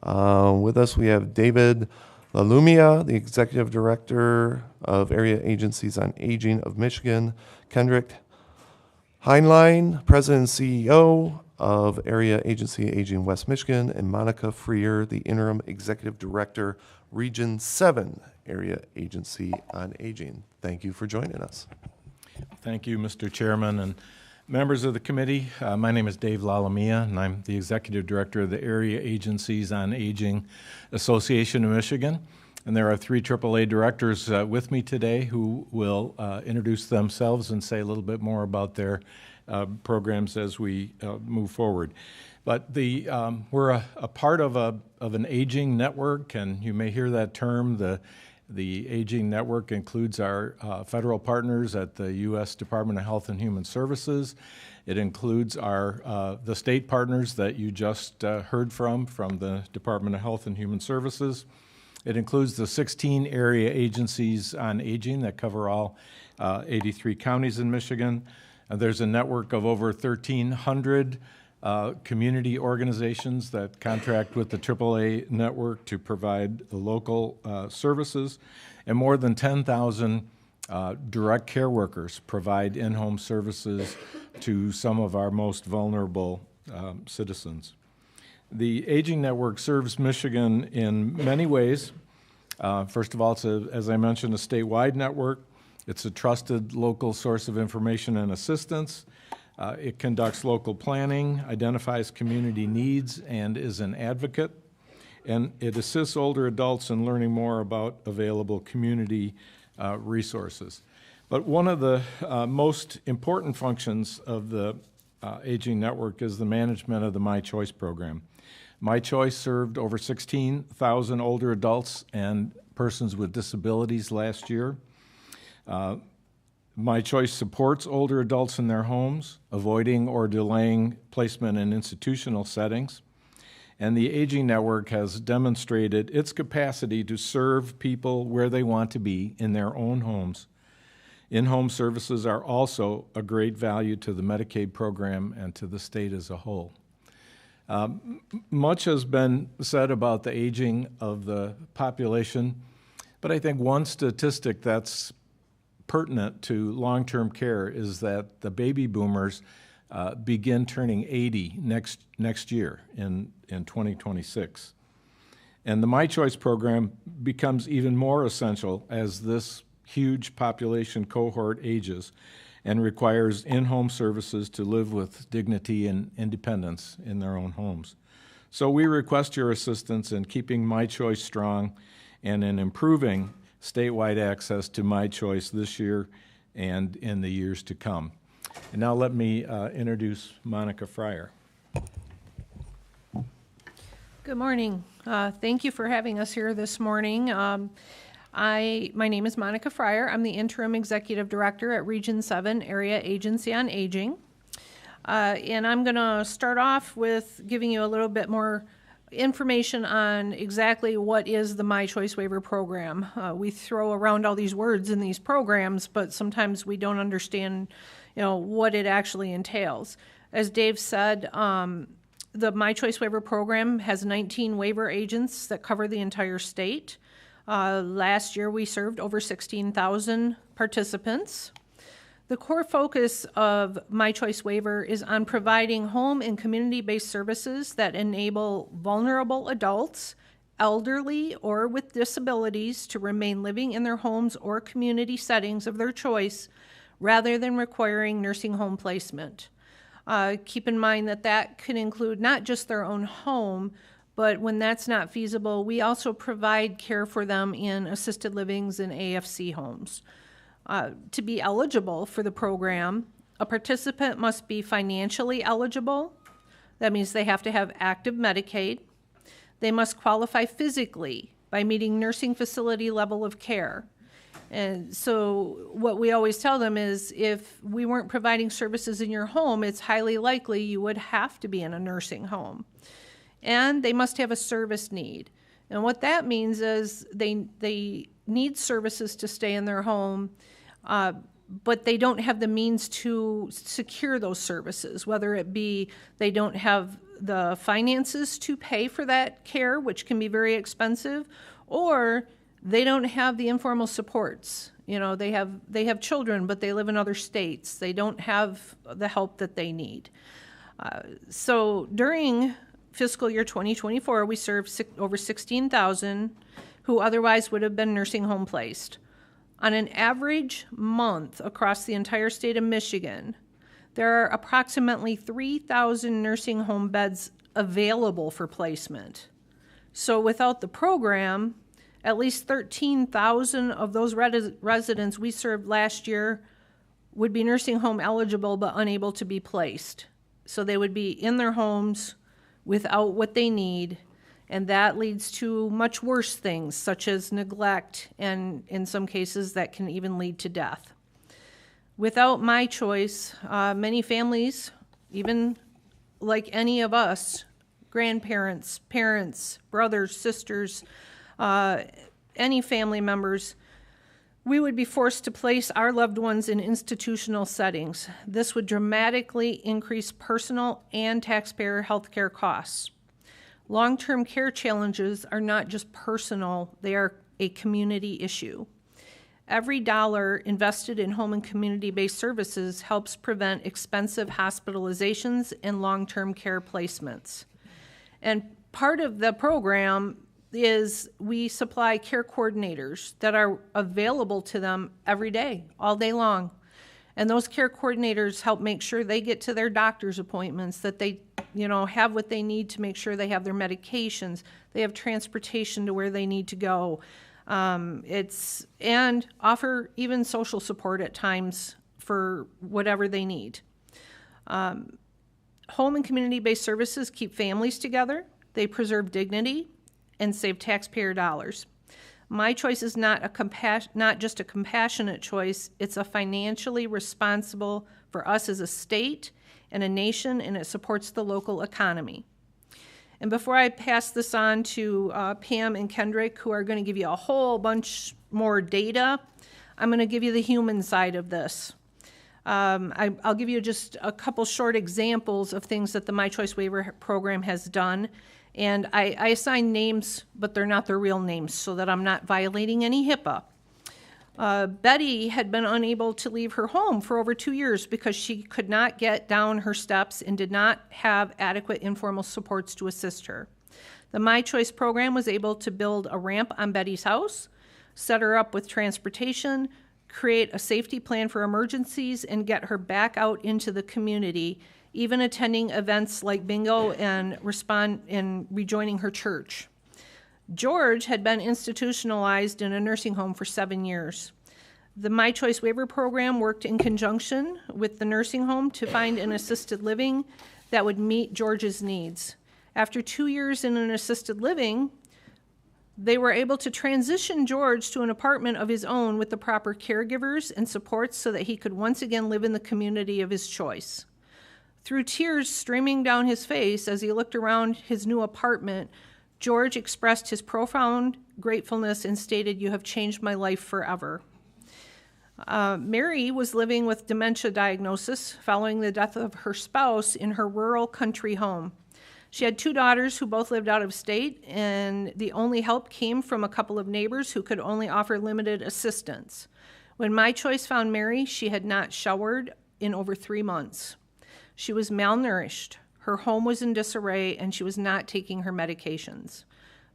With us, we have David LaLumia, the Executive Director of Area Agencies on Aging of Michigan, Kendrick Heinlein, President and CEO of Area Agency Aging West Michigan, and Monica Freer, the Interim Executive Director, Region 7 Area Agency on Aging. Thank you for joining us. Thank you, Mr. Chairman and members of the committee. My name is Dave LaLumia, and I'm the Executive Director of the Area Agencies on Aging Association of Michigan. And there are 3 AAA directors with me today who will introduce themselves and say a little bit more about their programs as we move forward. But we're a part of an aging network, and you may hear that term. The Aging Network includes our federal partners at the U.S. Department of Health and Human Services. It includes the state partners that you just heard from the Department of Health and Human Services. It includes the 16 area agencies on aging that cover all 83 counties in Michigan. There's a network of over 1,300 community organizations that contract with the AAA network to provide the local services, and more than 10,000 direct care workers provide in-home services to some of our most vulnerable citizens. The Aging Network serves Michigan in many ways. First of all, it's, as I mentioned, a statewide network. It's a trusted local source of information and assistance. It conducts local planning, identifies community needs, and is an advocate. And it assists older adults in learning more about available community resources. But one of the most important functions of the Aging Network is the management of the My Choice program. My Choice served over 16,000 older adults and persons with disabilities last year. My Choice supports older adults in their homes, avoiding or delaying placement in institutional settings. And the Aging Network has demonstrated its capacity to serve people where they want to be in their own homes. In-home services are also a great value to the Medicaid program and to the state as a whole. Much has been said about the aging of the population, but I think one statistic that's pertinent to long-term care is that the baby boomers begin turning 80 next year in 2026. And the My Choice program becomes even more essential as this huge population cohort ages and requires in-home services to live with dignity and independence in their own homes. So we request your assistance in keeping My Choice strong and in improving statewide access to My Choice this year and in the years to come. And now let me introduce Monica Freer. Good morning. Thank you for having us here this morning. My name is Monica Freer. I'm the Interim Executive Director at Region 7 Area Agency on Aging. And I'm going to start off with giving you a little bit more information on exactly what is the My Choice Waiver Program. We throw around all these words in these programs, but sometimes we don't understand, what it actually entails. As Dave said, the My Choice Waiver Program has 19 waiver agents that cover the entire state. Last year, we served over 16,000 participants. The core focus of My Choice Waiver is on providing home and community-based services that enable vulnerable adults elderly or with disabilities to remain living in their homes or community settings of their choice rather than requiring nursing home placement. Keep in mind that that can include not just their own home, but when that's not feasible, we also provide care for them in assisted livings and AFC homes. To be eligible for the program, a participant must be financially eligible. That means they have to have active Medicaid. They must qualify physically by meeting nursing facility level of care. And so what we always tell them is if we weren't providing services in your home, it's highly likely you would have to be in a nursing home. And they must have a service need. And what that means is they need services to stay in their home, but they don't have the means to secure those services, whether it be they don't have the finances to pay for that care, which can be very expensive, or they don't have the informal supports. You know, they have children, but they live in other states. They don't have the help that they need. So during fiscal year 2024, we served over 16,000 who otherwise would have been nursing home placed. On an average month across the entire state of Michigan, there are approximately 3,000 nursing home beds available for placement. So without the program, at least 13,000 of those residents we served last year would be nursing home eligible but unable to be placed. So they would be in their homes without what they need, and that leads to much worse things such as neglect, and in some cases that can even lead to death. Without my choice, many families, even like any of us, grandparents, parents, brothers, sisters, any family members, we would be forced to place our loved ones in institutional settings. This would dramatically increase personal and taxpayer health care costs. Long-term care challenges are not just personal, they are a community issue. Every dollar invested in home and community-based services helps prevent expensive hospitalizations and long-term care placements. And part of the program is we supply care coordinators that are available to them every day, all day long. And those care coordinators help make sure they get to their doctor's appointments, that they, have what they need to make sure they have their medications, they have transportation to where they need to go. And offer even social support at times for whatever they need. Home and community-based services keep families together, they preserve dignity, and save taxpayer dollars. My choice is not just a compassionate choice, it's a financially responsible for us as a state and a nation, and it supports the local economy. And before I pass this on to Pam and Kendrick, who are going to give you a whole bunch more data, I'm going to give you the human side of this. I'll give you just a couple short examples of things that the My Choice Waiver Program has done. And I assign names, but they're not their real names, so that I'm not violating any HIPAA. Betty had been unable to leave her home for over 2 years because she could not get down her steps and did not have adequate informal supports to assist her. The My Choice program was able to build a ramp on Betty's house, set her up with transportation, create a safety plan for emergencies, and get her back out into the community, even attending events like bingo and rejoining her church. George had been institutionalized in a nursing home for 7 years. The My Choice Waiver Program worked in conjunction with the nursing home to find an assisted living that would meet George's needs. After 2 years in an assisted living, they were able to transition George to an apartment of his own with the proper caregivers and supports so that he could once again live in the community of his choice. Through tears streaming down his face as he looked around his new apartment, George expressed his profound gratefulness and stated, "You have changed my life forever." Mary was living with dementia diagnosis following the death of her spouse in her rural country home. She had 2 daughters who both lived out of state, and the only help came from a couple of neighbors who could only offer limited assistance. When My Choice found Mary, she had not showered in over 3 months. She was malnourished, her home was in disarray, and she was not taking her medications.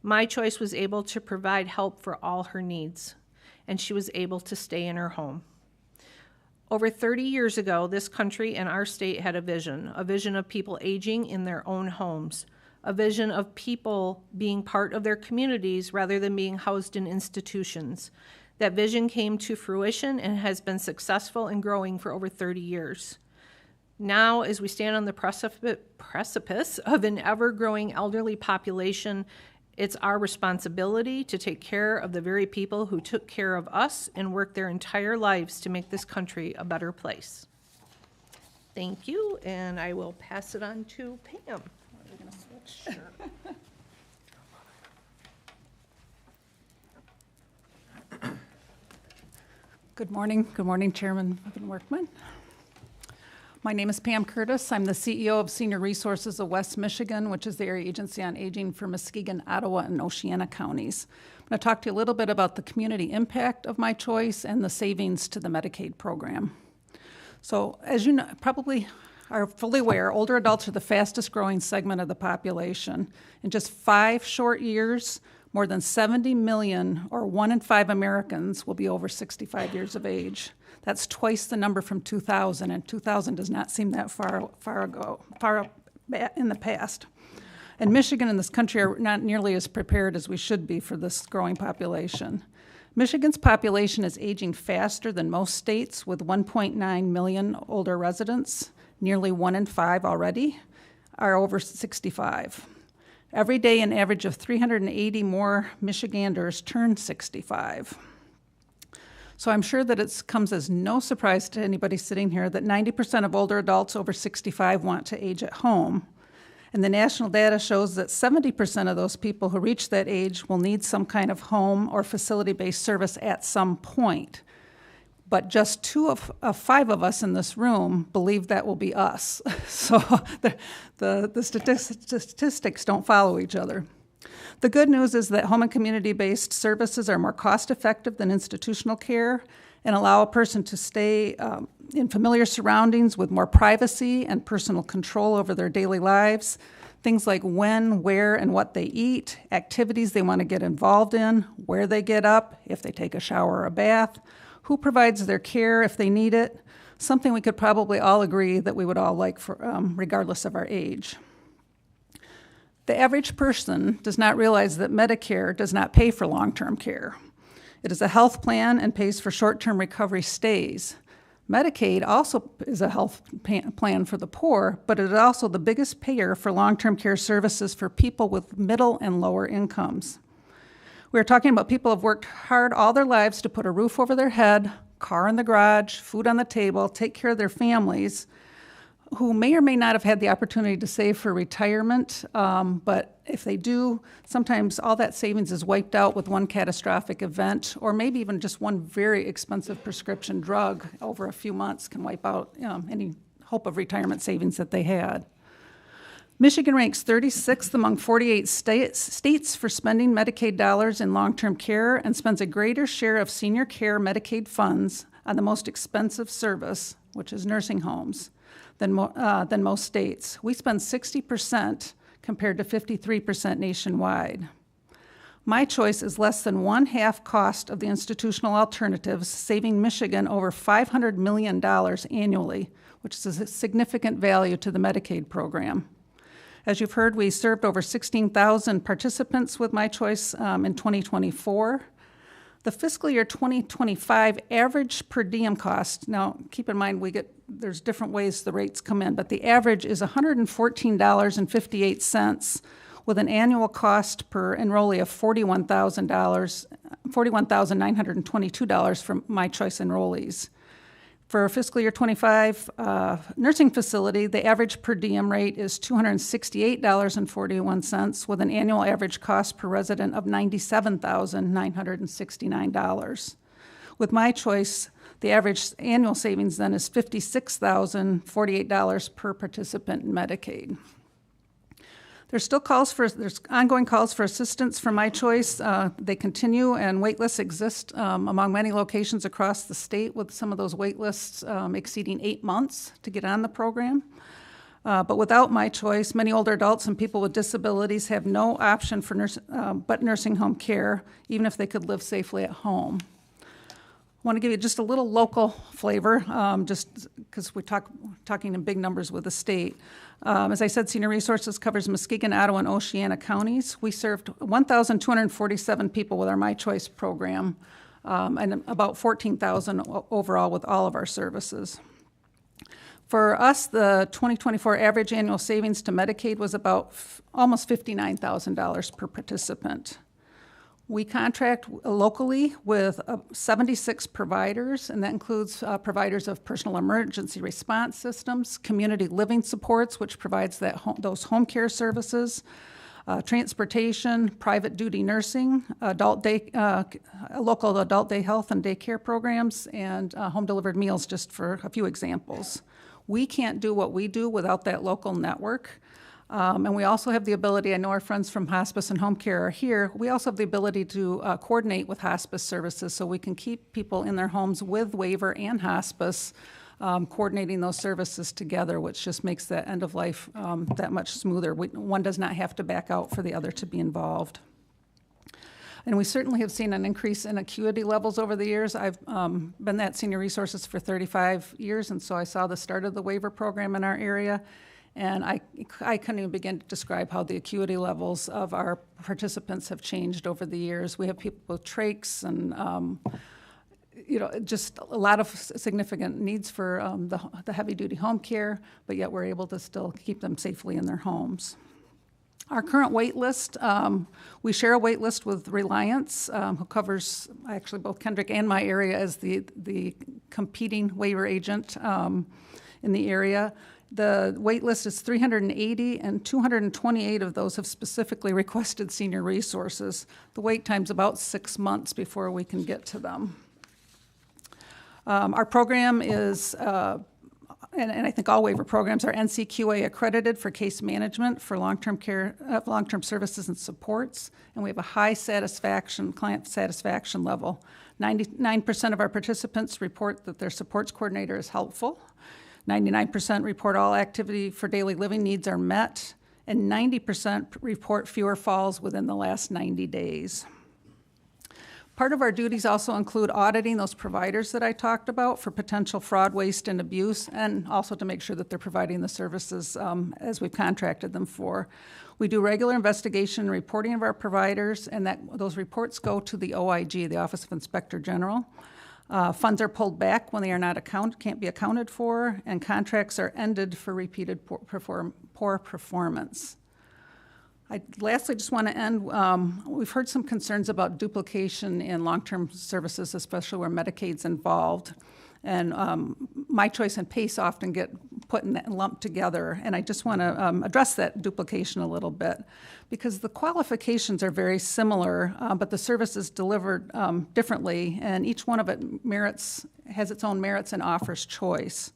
My Choice was able to provide help for all her needs, and she was able to stay in her home. Over 30 years ago, this country and our state had a vision of people aging in their own homes, a vision of people being part of their communities rather than being housed in institutions. That vision came to fruition and has been successful and growing for over 30 years. Now, as we stand on the precipice of an ever-growing elderly population, it's our responsibility to take care of the very people who took care of us and worked their entire lives to make this country a better place. Thank you, and I will pass it on to Pam. We're gonna switch. Sure. Good morning, Chairman Workman. My name is Pam Curtis. I'm the CEO of Senior Resources of West Michigan, which is the area agency on aging for Muskegon, Ottawa, and Oceana counties. I'm going to talk to you a little bit about the community impact of My Choice and the savings to the Medicaid program. So, as you know, probably are fully aware, older adults are the fastest growing segment of the population. In just 5 short years, more than 70 million, or 1 in 5 Americans, will be over 65 years of age. That's twice the number from 2000, and 2000 does not seem that far in the past. And Michigan and this country are not nearly as prepared as we should be for this growing population. Michigan's population is aging faster than most states, with 1.9 million older residents. Nearly 1 in 5 already are over 65. Every day, an average of 380 more Michiganders turn 65. So I'm sure that it comes as no surprise to anybody sitting here that 90% of older adults over 65 want to age at home. And the national data shows that 70% of those people who reach that age will need some kind of home or facility-based service at some point. But just 2 of 5 of us in this room believe that will be us. So the statistics don't follow each other. The good news is that home and community-based services are more cost-effective than institutional care and allow a person to stay in familiar surroundings with more privacy and personal control over their daily lives. Things like when, where, and what they eat, activities they want to get involved in, where they get up, if they take a shower or a bath, who provides their care if they need it, something we could probably all agree that we would all like for, regardless of our age. The average person does not realize that Medicare does not pay for long-term care. It is a health plan and pays for short-term recovery stays. Medicaid also is a health plan for the poor, but it is also the biggest payer for long-term care services for people with middle and lower incomes. We are talking about people who have worked hard all their lives to put a roof over their head, car in the garage, food on the table, take care of their families, who may or may not have had the opportunity to save for retirement, but if they do, sometimes all that savings is wiped out with one catastrophic event, or maybe even just one very expensive prescription drug over a few months can wipe out any hope of retirement savings that they had. Michigan ranks 36th among 48 states for spending Medicaid dollars in long-term care and spends a greater share of senior care Medicaid funds on the most expensive service, which is nursing homes, than most states. We spend 60% compared to 53% nationwide. My Choice is less than 1/2 cost of the institutional alternatives, saving Michigan over $500 million annually, which is a significant value to the Medicaid program. As you've heard, we served over 16,000 participants with My Choice in 2024. The fiscal year 2025 average per diem cost, now keep in mind there's different ways the rates come in, but the average is $114.58 with an annual cost per enrollee of $41,922 for My Choice enrollees. For fiscal year 25 nursing facility, the average per diem rate is $268.41 with an annual average cost per resident of $97,969. With My Choice, the average annual savings then is $56,048 per participant in Medicaid. There's ongoing calls for assistance from My Choice. They continue, and wait lists exist among many locations across the state, with some of those wait lists exceeding 8 months to get on the program. But without My Choice, many older adults and people with disabilities have no option for but nursing home care, even if they could live safely at home. I want to give you just a little local flavor, just because we're talking in big numbers with the state. As I said, Senior Resources covers Muskegon, Ottawa, and Oceana counties. We served 1,247 people with our My Choice program, and about 14,000 overall with all of our services. For us, the 2024 average annual savings to Medicaid was about almost $59,000 per participant. We contract locally with 76 providers, and that includes providers of personal emergency response systems, community living supports, which provides those home care services, transportation, private duty nursing, local adult day health and daycare programs, and home-delivered meals, just for a few examples. We can't do what we do without that local network. And we also have the ability, I know our friends from hospice and home care are here, we also have the ability to coordinate with hospice services so we can keep people in their homes with waiver and hospice, coordinating those services together, which just makes that end of life that much smoother. One does not have to back out for the other to be involved. And we certainly have seen an increase in acuity levels over the years. I've been at Senior Resources for 35 years, and so I saw the start of the waiver program in our area. And I couldn't even begin to describe how the acuity levels of our participants have changed over the years. We have people with trachs and, just a lot of significant needs for the heavy-duty home care, but yet we're able to still keep them safely in their homes. Our current wait list, we share a wait list with Reliance, who covers actually both Kendrick and my area as the competing waiver agent in the area. The wait list is 380, and 228 of those have specifically requested Senior Resources. The wait time's about 6 months before we can get to them. Our program is, and I think all waiver programs are NCQA accredited for case management for long-term care, long-term services and supports, and we have a high client satisfaction level. 99% of our participants report that their supports coordinator is helpful. 99% report all activity for daily living needs are met, and 90% report fewer falls within the last 90 days. Part of our duties also include auditing those providers that I talked about for potential fraud, waste, and abuse, and also to make sure that they're providing the services as we've contracted them for. We do regular investigation and reporting of our providers, and those reports go to the OIG, the Office of Inspector General. Funds are pulled back when they are not can't be accounted for, and contracts are ended for repeated poor performance. I lastly just want to end, we've heard some concerns about duplication in long-term services, especially where Medicaid's involved. And My Choice and PACE often get put in that lumped together, and I just want to address that duplication a little bit, because the qualifications are very similar, but the service is delivered differently, and each one of it has its own merits and offers choice.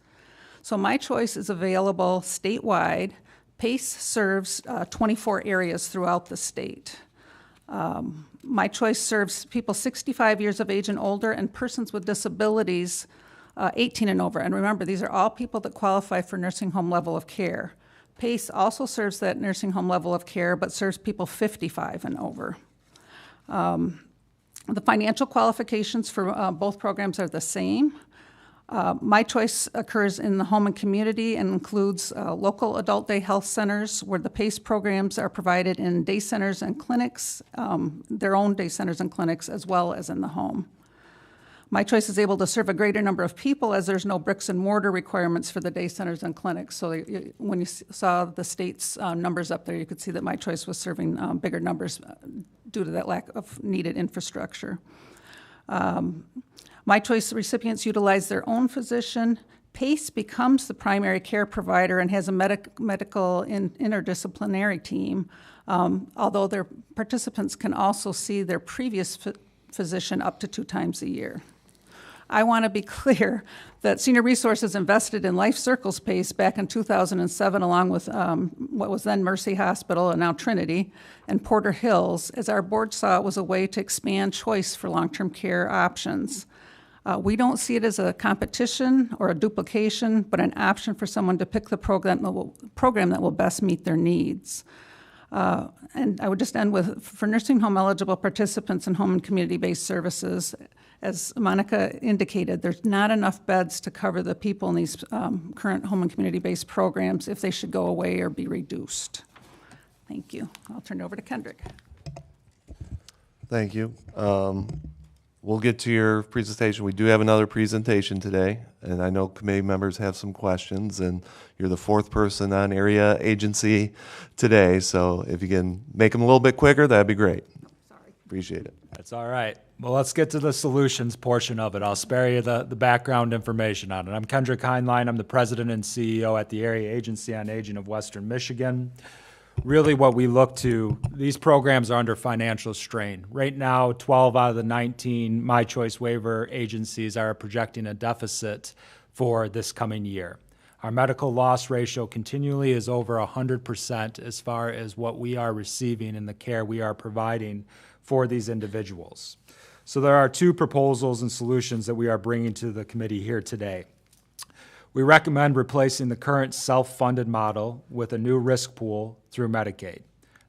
So My Choice is available statewide. PACE serves 24 areas throughout the state. My Choice serves people 65 years of age and older, and persons with disabilities 18 and over. And remember, these are all people that qualify for nursing home level of care. PACE also serves that nursing home level of care, but serves people 55 and over. The financial qualifications for both programs are the same. My Choice occurs in the home and community and includes local adult day health centers where the PACE programs are provided in day centers and clinics, their own day centers and clinics, as well as in the home. My Choice is able to serve a greater number of people as there's no bricks and mortar requirements for the day centers and clinics. So when you saw the state's numbers up there, you could see that My Choice was serving bigger numbers due to that lack of needed infrastructure. My Choice recipients utilize their own physician. PACE becomes the primary care provider and has a medical interdisciplinary team, although their participants can also see their previous physician up to 2 times a year. I want to be clear that Senior Resources invested in Life Circle's PACE back in 2007, along with what was then Mercy Hospital and now Trinity, and Porter Hills, as our board saw it was a way to expand choice for long-term care options. We don't see it as a competition or a duplication, but an option for someone to pick the program that will best meet their needs. And I would just end with, for nursing home eligible participants in home and community-based services, as Monica indicated, there's not enough beds to cover the people in these current home and community-based programs if they should go away or be reduced. Thank you. I'll turn it over to Kendrick. Thank you. We'll get to your presentation. We do have another presentation today, and I know committee members have some questions, and you're the fourth person on area agency today, so if you can make them a little bit quicker, that'd be great. Sorry. Appreciate it. That's all right. Well, let's get to the solutions portion of it. I'll spare you the background information on it. I'm Kendrick Heinlein. I'm the president and CEO at the Area Agency on Aging of Western Michigan. Really what we look to, these programs are under financial strain. Right now, 12 out of the 19 My Choice waiver agencies are projecting a deficit for this coming year. Our medical loss ratio continually is over 100% as far as what we are receiving and the care we are providing for these individuals. So there are two proposals and solutions that we are bringing to the committee here today. We recommend replacing the current self-funded model with a new risk pool through Medicaid.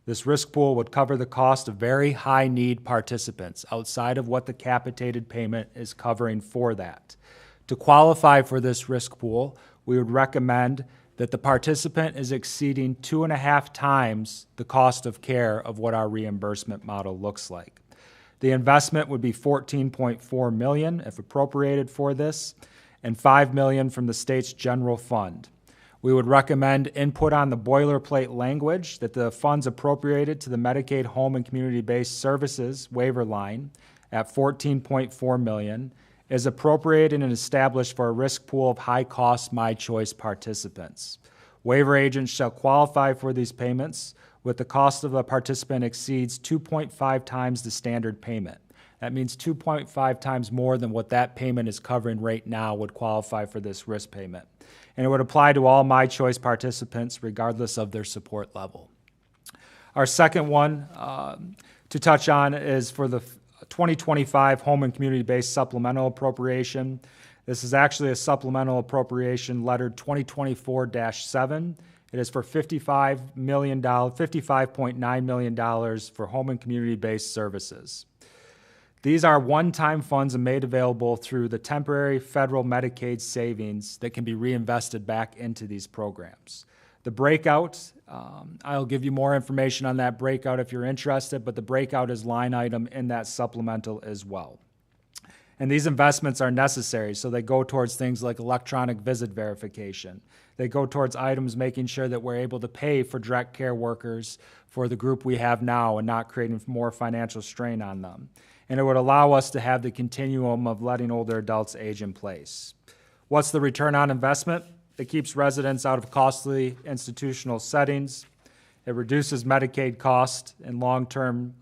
This risk pool would cover the cost of very high-need participants outside of what the capitated payment is covering for that. To qualify for this risk pool, we would recommend that the participant is exceeding 2.5 times the cost of care of what our reimbursement model looks like. The investment would be $14.4 million if appropriated for this, and $5 million from the state's general fund. We would recommend input on the boilerplate language that the funds appropriated to the Medicaid home and community-based services waiver line at $14.4 million is appropriated and established for a risk pool of high-cost My Choice participants. Waiver agents shall qualify for these payments with the cost of a participant exceeds 2.5 times the standard payment. That means 2.5 times more than what that payment is covering right now would qualify for this risk payment. And it would apply to all My Choice participants regardless of their support level. Our second one to touch on is for the 2025 Home and Community-Based Supplemental Appropriation. This is actually a supplemental appropriation lettered 2024-7. It is for $55.9 million for home and community-based services. These are one-time funds and made available through the temporary federal Medicaid savings that can be reinvested back into these programs. The breakout, I'll give you more information on that breakout if you're interested, but the breakout is line item in that supplemental as well. And these investments are necessary, so they go towards things like electronic visit verification. They go towards items making sure that we're able to pay for direct care workers for the group we have now and not creating more financial strain on them. And it would allow us to have the continuum of letting older adults age in place. What's the return on investment? It keeps residents out of costly institutional settings. It reduces Medicaid costs and long-term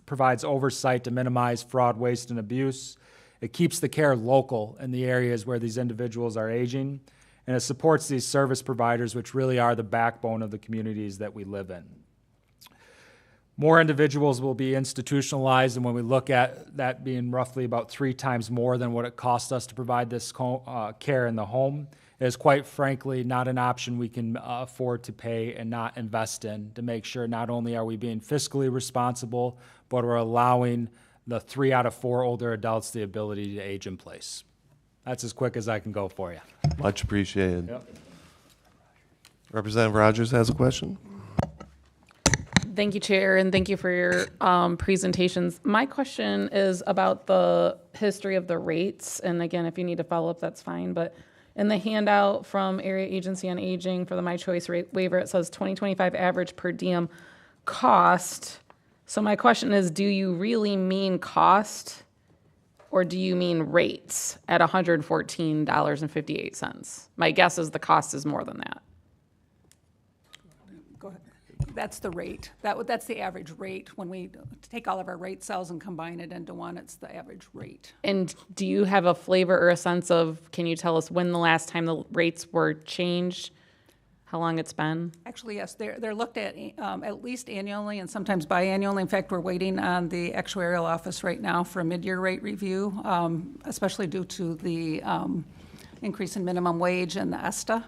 provides oversight to minimize fraud, waste, and abuse. It keeps the care local in the areas where these individuals are aging. And it supports these service providers, which really are the backbone of the communities that we live in. More individuals will be institutionalized, and when we look at that being roughly about 3 times more than what it costs us to provide this care in the home, it is quite frankly not an option we can afford to pay and not invest in to make sure not only are we being fiscally responsible, but we're allowing the 3 out of 4 older adults the ability to age in place. That's as quick as I can go for you. Much appreciated. Yep. Representative Rogers has a question. Thank you, Chair, and thank you for your presentations. My question is about the history of the rates. And again, if you need to follow up, that's fine. But in the handout from Area Agency on Aging for the My Choice rate waiver, it says 2025 average per diem cost. So my question is, do you really mean cost or do you mean rates at $114.58? My guess is the cost is more than that. Go ahead. That's the rate. That's the average rate. When we take all of our rate cells and combine it into one, it's the average rate. And do you have a flavor or a sense of, can you tell us when the last time the rates were changed? how long it's been? Actually, yes, they're looked at least annually and sometimes biannually. In fact, we're waiting on the actuarial office right now for a mid-year rate review, especially due to the increase in minimum wage and the ESTA.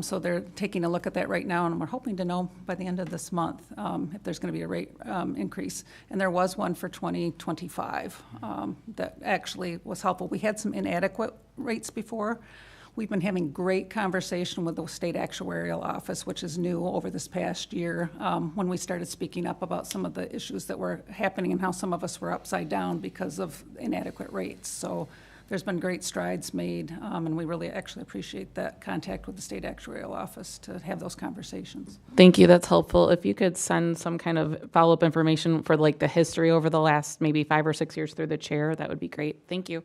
So they're taking a look at that right now, and we're hoping to know by the end of this month if there's going to be a rate increase. And there was one for 2025 that actually was helpful. We had some inadequate rates before. We've been having great conversation with the state actuarial office, which is new over this past year, when we started speaking up about some of the issues that were happening and how some of us were upside down because of inadequate rates. So there's been great strides made, and we really actually appreciate that contact with the state actuarial office to have those conversations. Thank you, that's helpful. If you could send some kind of follow-up information for like the history over the last maybe 5 or 6 years through the chair, that would be great. Thank you.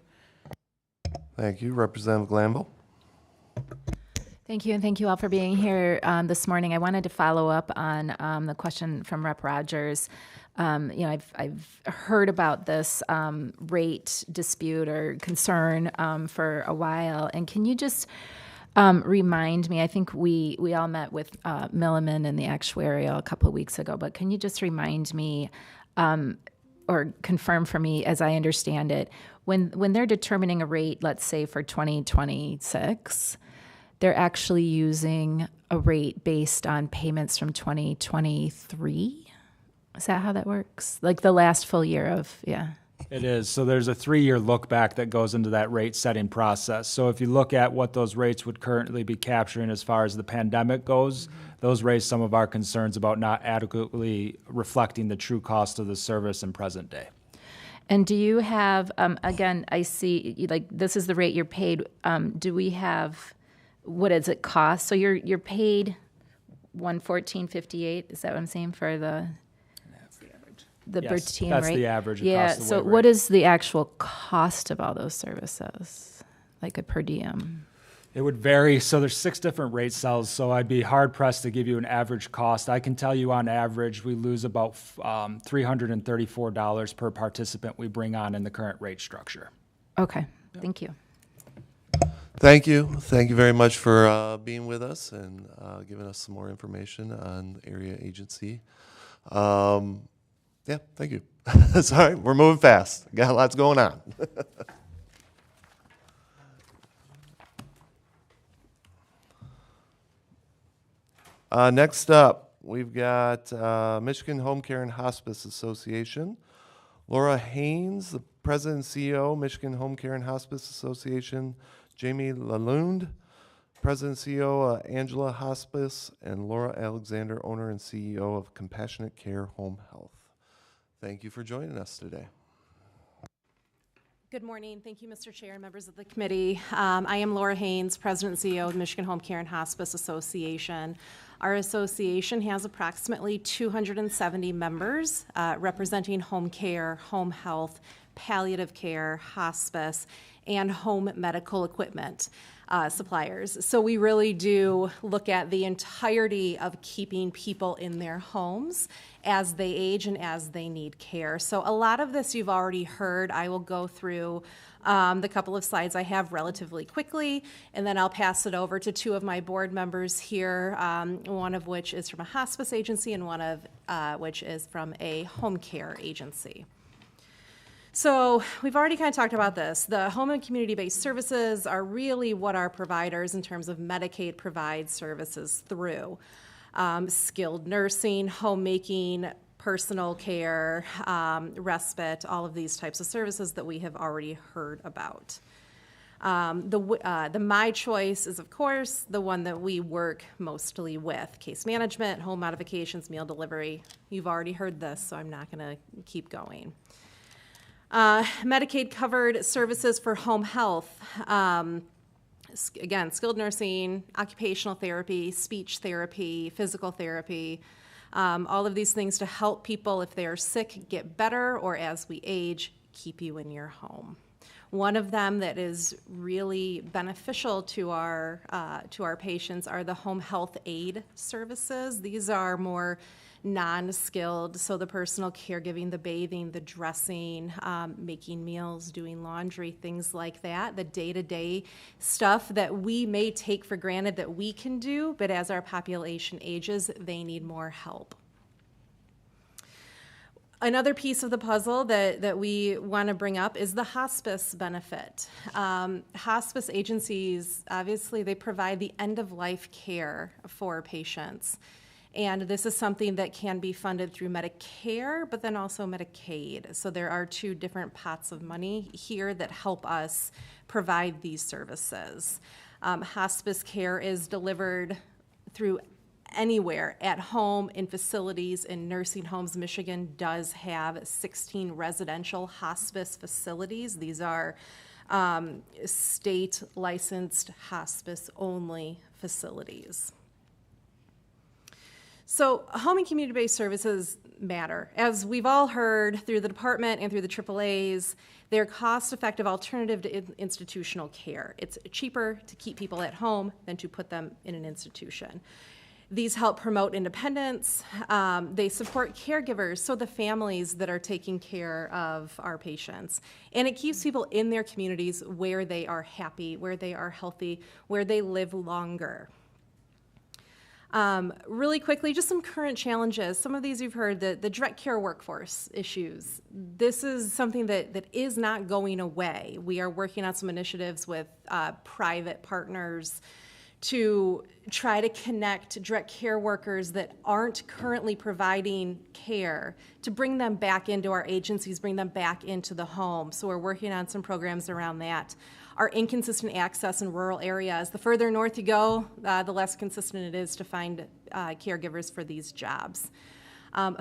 Thank you. Representative Glanville. Thank you, and thank you all for being here this morning. I wanted to follow up on the question from Rep. Rogers. I've heard about this rate dispute or concern for a while, and can you just remind me? I think we all met with Milliman and the actuarial a couple of weeks ago, but can you just remind me or confirm for me, as I understand it, when they're determining a rate, let's say for 2026, they're actually using a rate based on payments from 2023? Is that how that works? Like the last full year of, yeah. It is. So there's a 3-year look back that goes into that rate setting process. So if you look at what those rates would currently be capturing as far as the pandemic goes, those raise some of our concerns about not adequately reflecting the true cost of the service in present day. And do you have, again, I see, like, this is the rate you're paid. Do we have, what does it cost? So you're paid $114.58. Is that what I'm saying for the Yes, Bertine that's rate? the average across Yeah. the So way what rate. is the actual cost of all those services, like a per diem? It would vary. So there's 6 different rate cells, so I'd be hard-pressed to give you an average cost. I can tell you on average, we lose about $334 per participant we bring on in the current rate structure. Okay. Thank you. Thank you. Thank you very much for being with us and giving us some more information on the area agency. Yeah, thank you. Sorry, we're moving fast. Got lots going on. Next up, we've got Michigan Home Care and Hospice Association. Laura Haynes, the President and CEO, Michigan Home Care and Hospice Association. Jamie Lalunde, President and CEO, Angela Hospice. And Laura Alexander, owner and CEO of Compassionate Care Home Health. Thank you for joining us today. Good morning. Thank you, Mr. Chair and members of the committee. I am Laura Haynes, President and CEO of Michigan Home Care and Hospice Association. Our association has approximately 270 members representing home care, home health, palliative care, hospice, and home medical equipment suppliers. So we really do look at the entirety of keeping people in their homes as they age and as they need care. So a lot of this you've already heard. I will go through the couple of slides I have relatively quickly, and then I'll pass it over to 2 of my board members here, one of which is from a hospice agency and one of which is from a home care agency. So we've already kind of talked about this. The home and community-based services are really what our providers in terms of Medicaid provide services through. Skilled nursing, homemaking, personal care, respite, all of these types of services that we have already heard about. The My Choice is, of course, the one that we work mostly with. Case management, home modifications, meal delivery. You've already heard this, so I'm not going to keep going. Medicaid covered services for home health. Again, skilled nursing, occupational therapy, speech therapy, physical therapy, all of these things to help people if they are sick get better, or as we age, keep you in your home. One of them that is really beneficial to our patients are the home health aid services. These are more non-skilled, so the personal caregiving, the bathing, the dressing, making meals, doing laundry, things like that, the day-to-day stuff that we may take for granted that we can do, but as our population ages, they need more help. Another piece of the puzzle that we want to bring up is the hospice benefit. Hospice agencies, obviously, they provide the end-of-life care for patients. And this is something that can be funded through Medicare, but then also Medicaid. So there are two different pots of money here that help us provide these services. Hospice care is delivered through anywhere, at home, in facilities, in nursing homes. Michigan does have 16 residential hospice facilities. These are state licensed hospice only facilities. So home and community-based services matter. As we've all heard through the department and through the AAAs, they're cost-effective alternative to institutional care. It's cheaper to keep people at home than to put them in an institution. These help promote independence. They support caregivers, so the families that are taking care of our patients. And it keeps people in their communities where they are happy, where they are healthy, where they live longer. Really quickly, just some current challenges. Some of these you've heard, the direct care workforce issues. This is something that is not going away. We are working on some initiatives with private partners to try to connect direct care workers that aren't currently providing care, to bring them back into our agencies, bring them back into the home. So we're working on some programs around that. Our inconsistent access in rural areas. The further north you go, the less consistent it is to find caregivers for these jobs.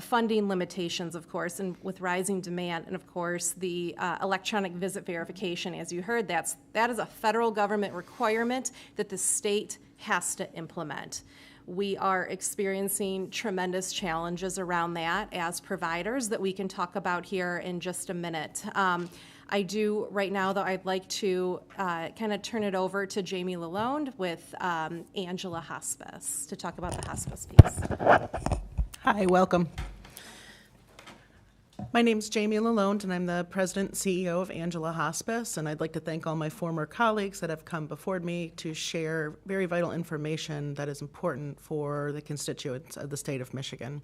Funding limitations, of course, and with rising demand, and of course the electronic visit verification. As you heard, that is a federal government requirement that the state has to implement. We are experiencing tremendous challenges around that as providers that we can talk about here in just a minute. I do right now, though, I'd like to kind of turn it over to Jamie Lalonde with Angela Hospice to talk about the hospice piece. Hi, welcome. My name's Jamie Lalonde, and I'm the President and CEO of Angela Hospice, and I'd like to thank all my former colleagues that have come before me to share very vital information that is important for the constituents of the state of Michigan.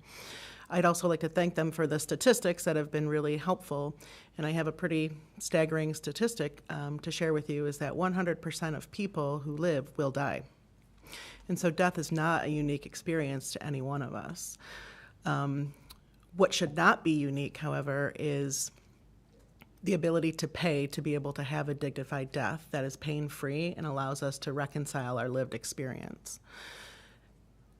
I'd also like to thank them for the statistics that have been really helpful, and I have a pretty staggering statistic to share with you, is that 100% of people who live will die. And so death is not a unique experience to any one of us. What should not be unique, however, is the ability to pay to be able to have a dignified death that is pain-free and allows us to reconcile our lived experience.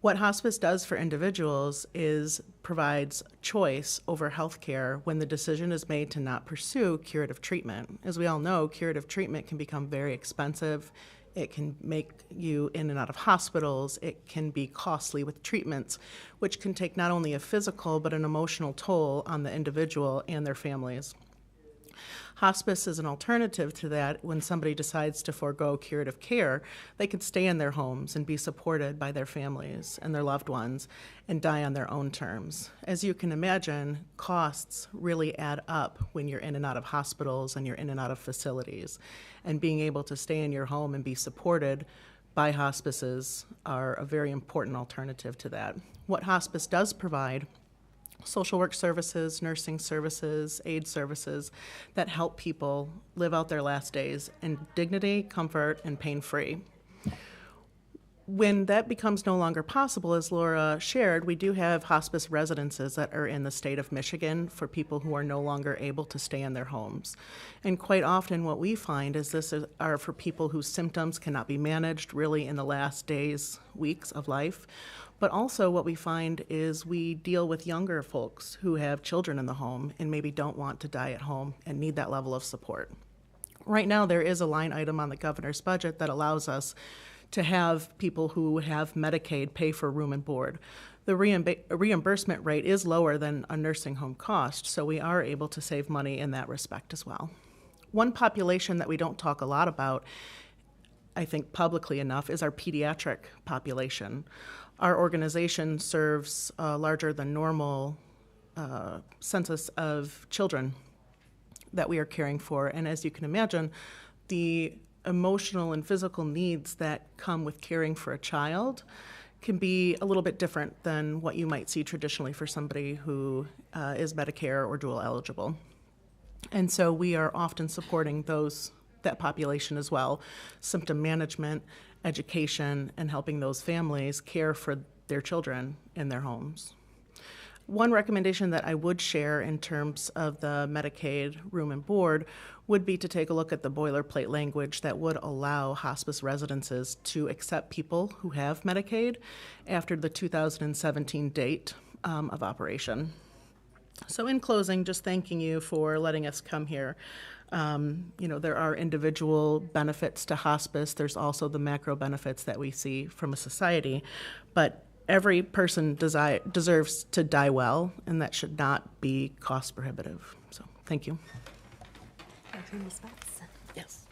What hospice does for individuals is provides choice over health care when the decision is made to not pursue curative treatment. As we all know, curative treatment can become very expensive. It can make you in and out of hospitals. It can be costly with treatments, which can take not only a physical but an emotional toll on the individual and their families. Hospice is an alternative to that. When somebody decides to forego curative care, they can stay in their homes and be supported by their families and their loved ones and die on their own terms. As you can imagine, costs really add up when you're in and out of hospitals and you're in and out of facilities. And being able to stay in your home and be supported by hospices are a very important alternative to that. What hospice does provide: social work services, nursing services, aid services that help people live out their last days in dignity, comfort, and pain-free. When that becomes no longer possible, as Laura shared, we do have hospice residences that are in the state of Michigan for people who are no longer able to stay in their homes. And quite often what we find is are for people whose symptoms cannot be managed really in the last days, weeks of life. But also what we find is we deal with younger folks who have children in the home and maybe don't want to die at home and need that level of support. Right now there is a line item on the governor's budget that allows us to have people who have Medicaid pay for room and board. The reimbursement rate is lower than a nursing home cost, so we are able to save money in that respect as well. One population that we don't talk a lot about, I think publicly enough, is our pediatric population. Our organization serves a larger than normal census of children that we are caring for. And as you can imagine, the emotional and physical needs that come with caring for a child can be a little bit different than what you might see traditionally for somebody who is Medicare or dual eligible. And so we are often supporting that population as well, symptom management, education, and helping those families care for their children in their homes. One recommendation that I would share in terms of the Medicaid room and board would be to take a look at the boilerplate language that would allow hospice residences to accept people who have Medicaid after the 2017 date of operation. So in closing, just thanking you for letting us come here. There are individual benefits to hospice. There's also the macro benefits that we see from a society, but every person deserves to die well, and that should not be cost prohibitive. So, thank you. Yes.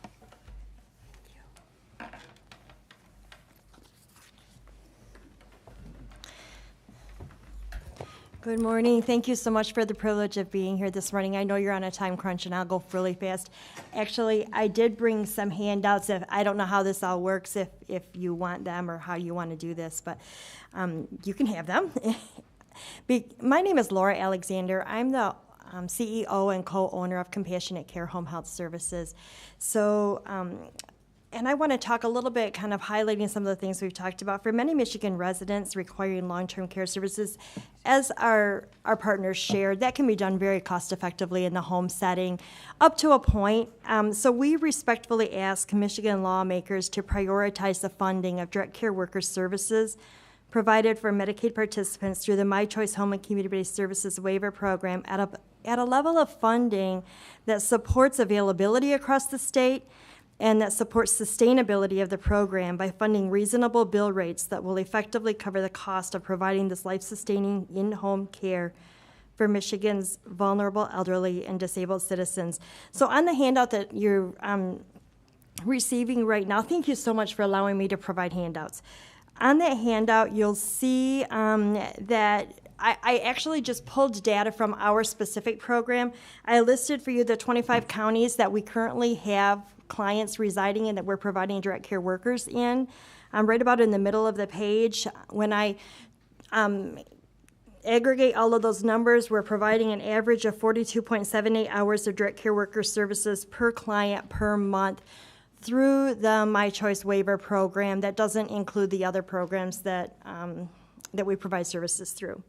Good morning. Thank you so much for the privilege of being here this morning. I know you're on a time crunch, and I'll go really fast. Actually, I did bring some handouts. I don't know how this all works, if you want them or how you want to do this, but you can have them. My name is Laura Alexander. I'm the CEO and co-owner of Compassionate Care Home Health Services. So, and I want to talk a little bit, kind of highlighting some of the things we've talked about. For many Michigan residents requiring long-term care services, as our partners shared, that can be done very cost-effectively in the home setting, up to a point. So we respectfully ask Michigan lawmakers to prioritize the funding of direct care worker services provided for Medicaid participants through the My Choice Home and Community-Based Services Waiver Program at a level of funding that supports availability across the state and that supports sustainability of the program by funding reasonable bill rates that will effectively cover the cost of providing this life-sustaining in-home care for Michigan's vulnerable elderly and disabled citizens. So on the handout that you're receiving right now, thank you so much for allowing me to provide handouts. On that handout, you'll see that I actually just pulled data from our specific program. I listed for you the 25 counties that we currently have clients residing in that we're providing direct care workers in. Right about in the middle of the page, when I aggregate all of those numbers, we're providing an average of 42.78 hours of direct care worker services per client per month through the My Choice Waiver Program. That doesn't include the other programs that we provide services through.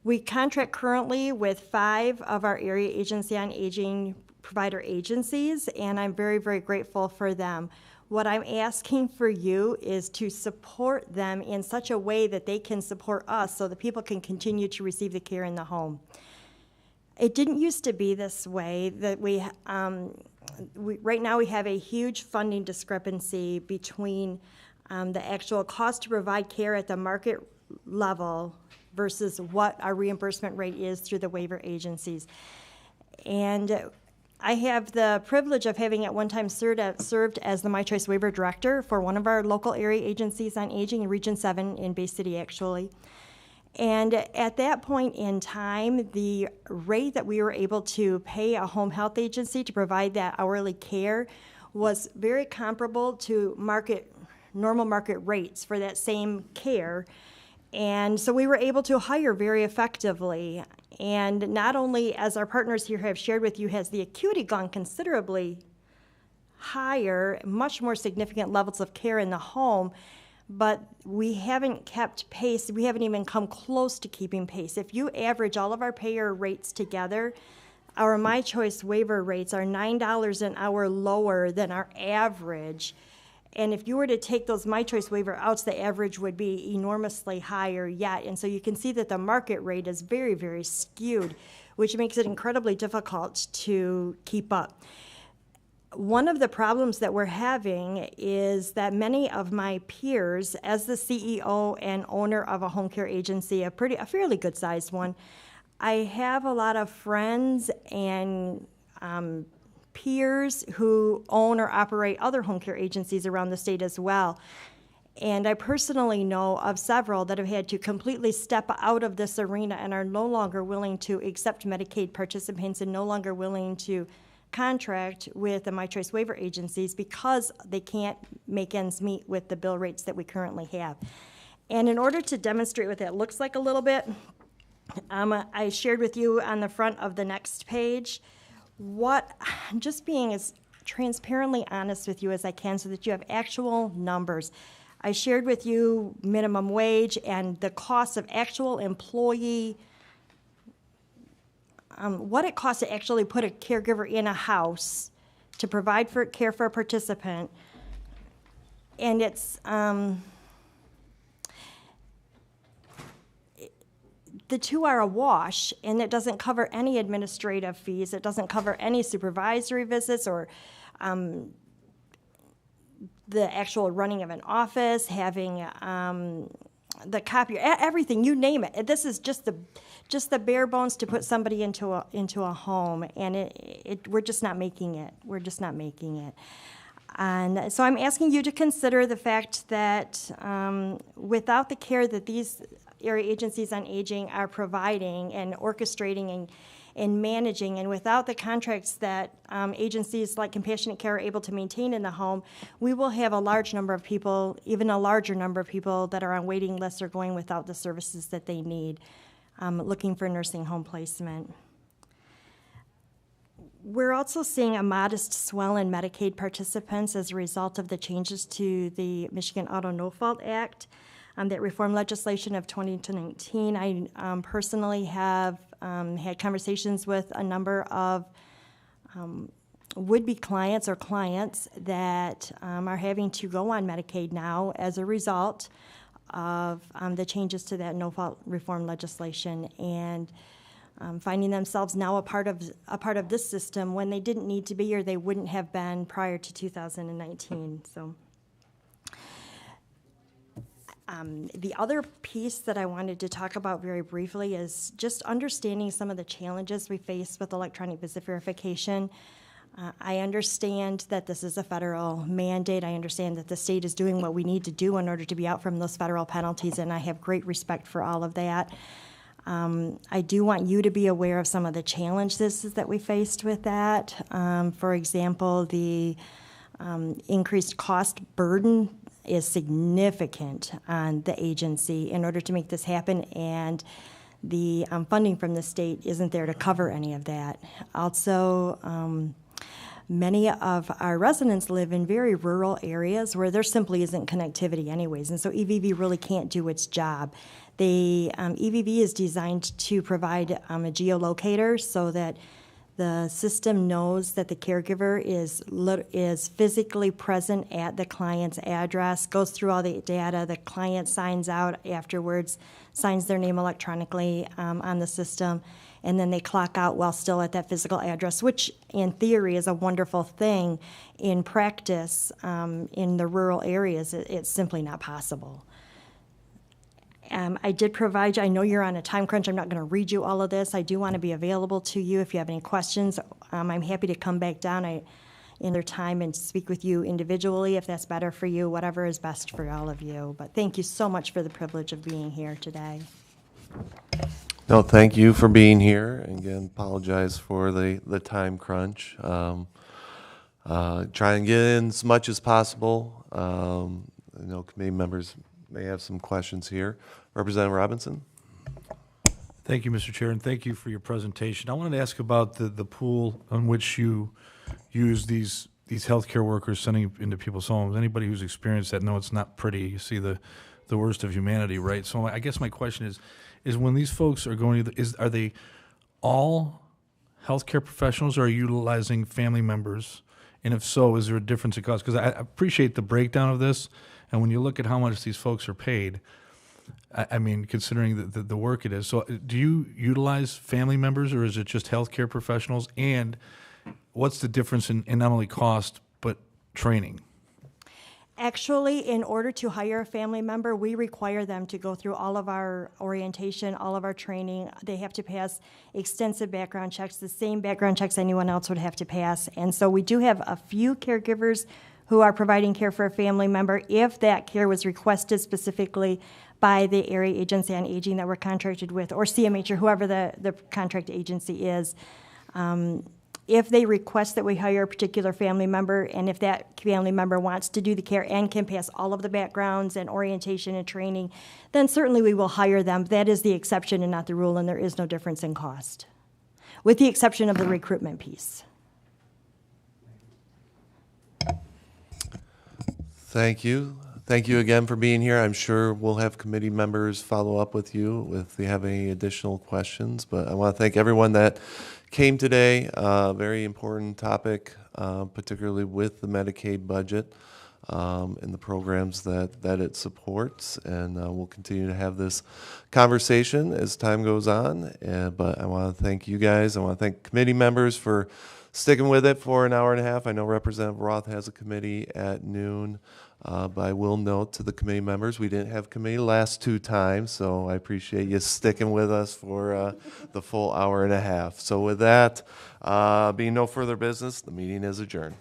We contract currently with 5 of our area agency on aging provider agencies, and I'm very, very grateful for them. What I'm asking for you is to support them in such a way that they can support us so that people can continue to receive the care in the home. It didn't used to be this way, that right now we have a huge funding discrepancy between the actual cost to provide care at the market level versus what our reimbursement rate is through the waiver agencies. And I have the privilege of having at one time served as the My Choice Waiver Director for one of our local area agencies on aging in Region 7 in Bay City, actually. And at that point in time, the rate that we were able to pay a home health agency to provide that hourly care was very comparable to normal market rates for that same care. And so we were able to hire very effectively. And not only, as our partners here have shared with you, has the acuity gone considerably higher, much more significant levels of care in the home, but we haven't kept pace. We haven't even come close to keeping pace. If you average all of our payer rates together, our My Choice waiver rates are $9 an hour lower than our average. And if you were to take those My Choice waiver outs, the average would be enormously higher yet. And so you can see that the market rate is very, very skewed, which makes it incredibly difficult to keep up. One of the problems that we're having is that many of my peers, as the CEO and owner of a home care agency, a fairly good-sized one, I have a lot of friends and peers who own or operate other home care agencies around the state as well. And I personally know of several that have had to completely step out of this arena and are no longer willing to accept Medicaid participants and no longer willing to contract with the My Choice waiver agencies because they can't make ends meet with the bill rates that we currently have. And in order to demonstrate what that looks like a little bit, I shared with you on the front of the next page just being as transparently honest with you as I can so that you have actual numbers. I shared with you minimum wage and the cost of actual employee, what it costs to actually put a caregiver in a house to provide for care for a participant. And it's, the two are a wash, and it doesn't cover any administrative fees. It doesn't cover any supervisory visits or the actual running of an office, having the copier, everything, you name it. This is just the bare bones to put somebody into a home, and we're just not making it. We're just not making it. And so I'm asking you to consider the fact that without the care that these area agencies on aging are providing and orchestrating and managing, and without the contracts that agencies like Compassionate Care are able to maintain in the home, we will have a large number of people, even a larger number of people that are on waiting lists or going without the services that they need, looking for nursing home placement. We're also seeing a modest swell in Medicaid participants as a result of the changes to the Michigan Auto No-Fault Act, that reform legislation of 2019. I personally have had conversations with a number of would-be clients or clients that are having to go on Medicaid now as a result of the changes to that no-fault reform legislation, and finding themselves now a part of this system when they didn't need to be or they wouldn't have been prior to 2019. So. The other piece that I wanted to talk about very briefly is just understanding some of the challenges we face with electronic visit verification. I understand that this is a federal mandate. I understand that the state is doing what we need to do in order to be out from those federal penalties, and I have great respect for all of that. I do want you to be aware of some of the challenges that we faced with that. For example, the increased cost burden is significant on the agency in order to make this happen, and the funding from the state isn't there to cover any of that. Also, many of our residents live in very rural areas where there simply isn't connectivity anyways, and so EVV really can't do its job. The EVV is designed to provide a geolocator so that the system knows that the caregiver is physically present at the client's address, goes through all the data, the client signs out afterwards, signs their name electronically on the system, and then they clock out while still at that physical address, which in theory is a wonderful thing. In practice, in the rural areas, it's simply not possible. I did provide you, I know you're on a time crunch, I'm not going to read you all of this. I do want to be available to you if you have any questions. I'm happy to come back down in their time and speak with you individually if that's better for you, whatever is best for all of you. But thank you so much for the privilege of being here today. No, thank you for being here. And again, apologize for the time crunch. Try and get in as much as possible. I know committee members may have some questions here. Representative Robinson. Thank you, Mr. Chair, and thank you for your presentation. I wanted to ask about the pool on which you use these healthcare workers sending into people's homes. Anybody who's experienced that know it's not pretty. You see the worst of humanity, right? So I guess my question is when these folks are going to are they all healthcare professionals, or are you utilizing family members? And if so, is there a difference in cost? Because I appreciate the breakdown of this, and when you look at how much these folks are paid, I mean, considering the work it is. So do you utilize family members, or is it just healthcare professionals? And what's the difference in not only cost, but training? Actually, in order to hire a family member, we require them to go through all of our orientation, all of our training. They have to pass extensive background checks, the same background checks anyone else would have to pass. And so we do have a few caregivers who are providing care for a family member if that care was requested specifically by the Area Agency on Aging that we're contracted with, or CMH, or whoever the contract agency is. If they request that we hire a particular family member, and if that family member wants to do the care and can pass all of the backgrounds and orientation and training, then certainly we will hire them. That is the exception and not the rule, and there is no difference in cost, with the exception of the recruitment piece. Thank you. Thank you again for being here. I'm sure we'll have committee members follow up with you if they have any additional questions. But I want to thank everyone that came today. Very important topic, particularly with the Medicaid budget and the programs that it supports. And we'll continue to have this conversation as time goes on. But I want to thank you guys. I want to thank committee members for sticking with it for an hour and a half. I know Representative Roth has a committee at noon. But I will note to the committee members, we didn't have committee last 2 times, so I appreciate you sticking with us for the full hour and a half. So with that, being no further business, the meeting is adjourned.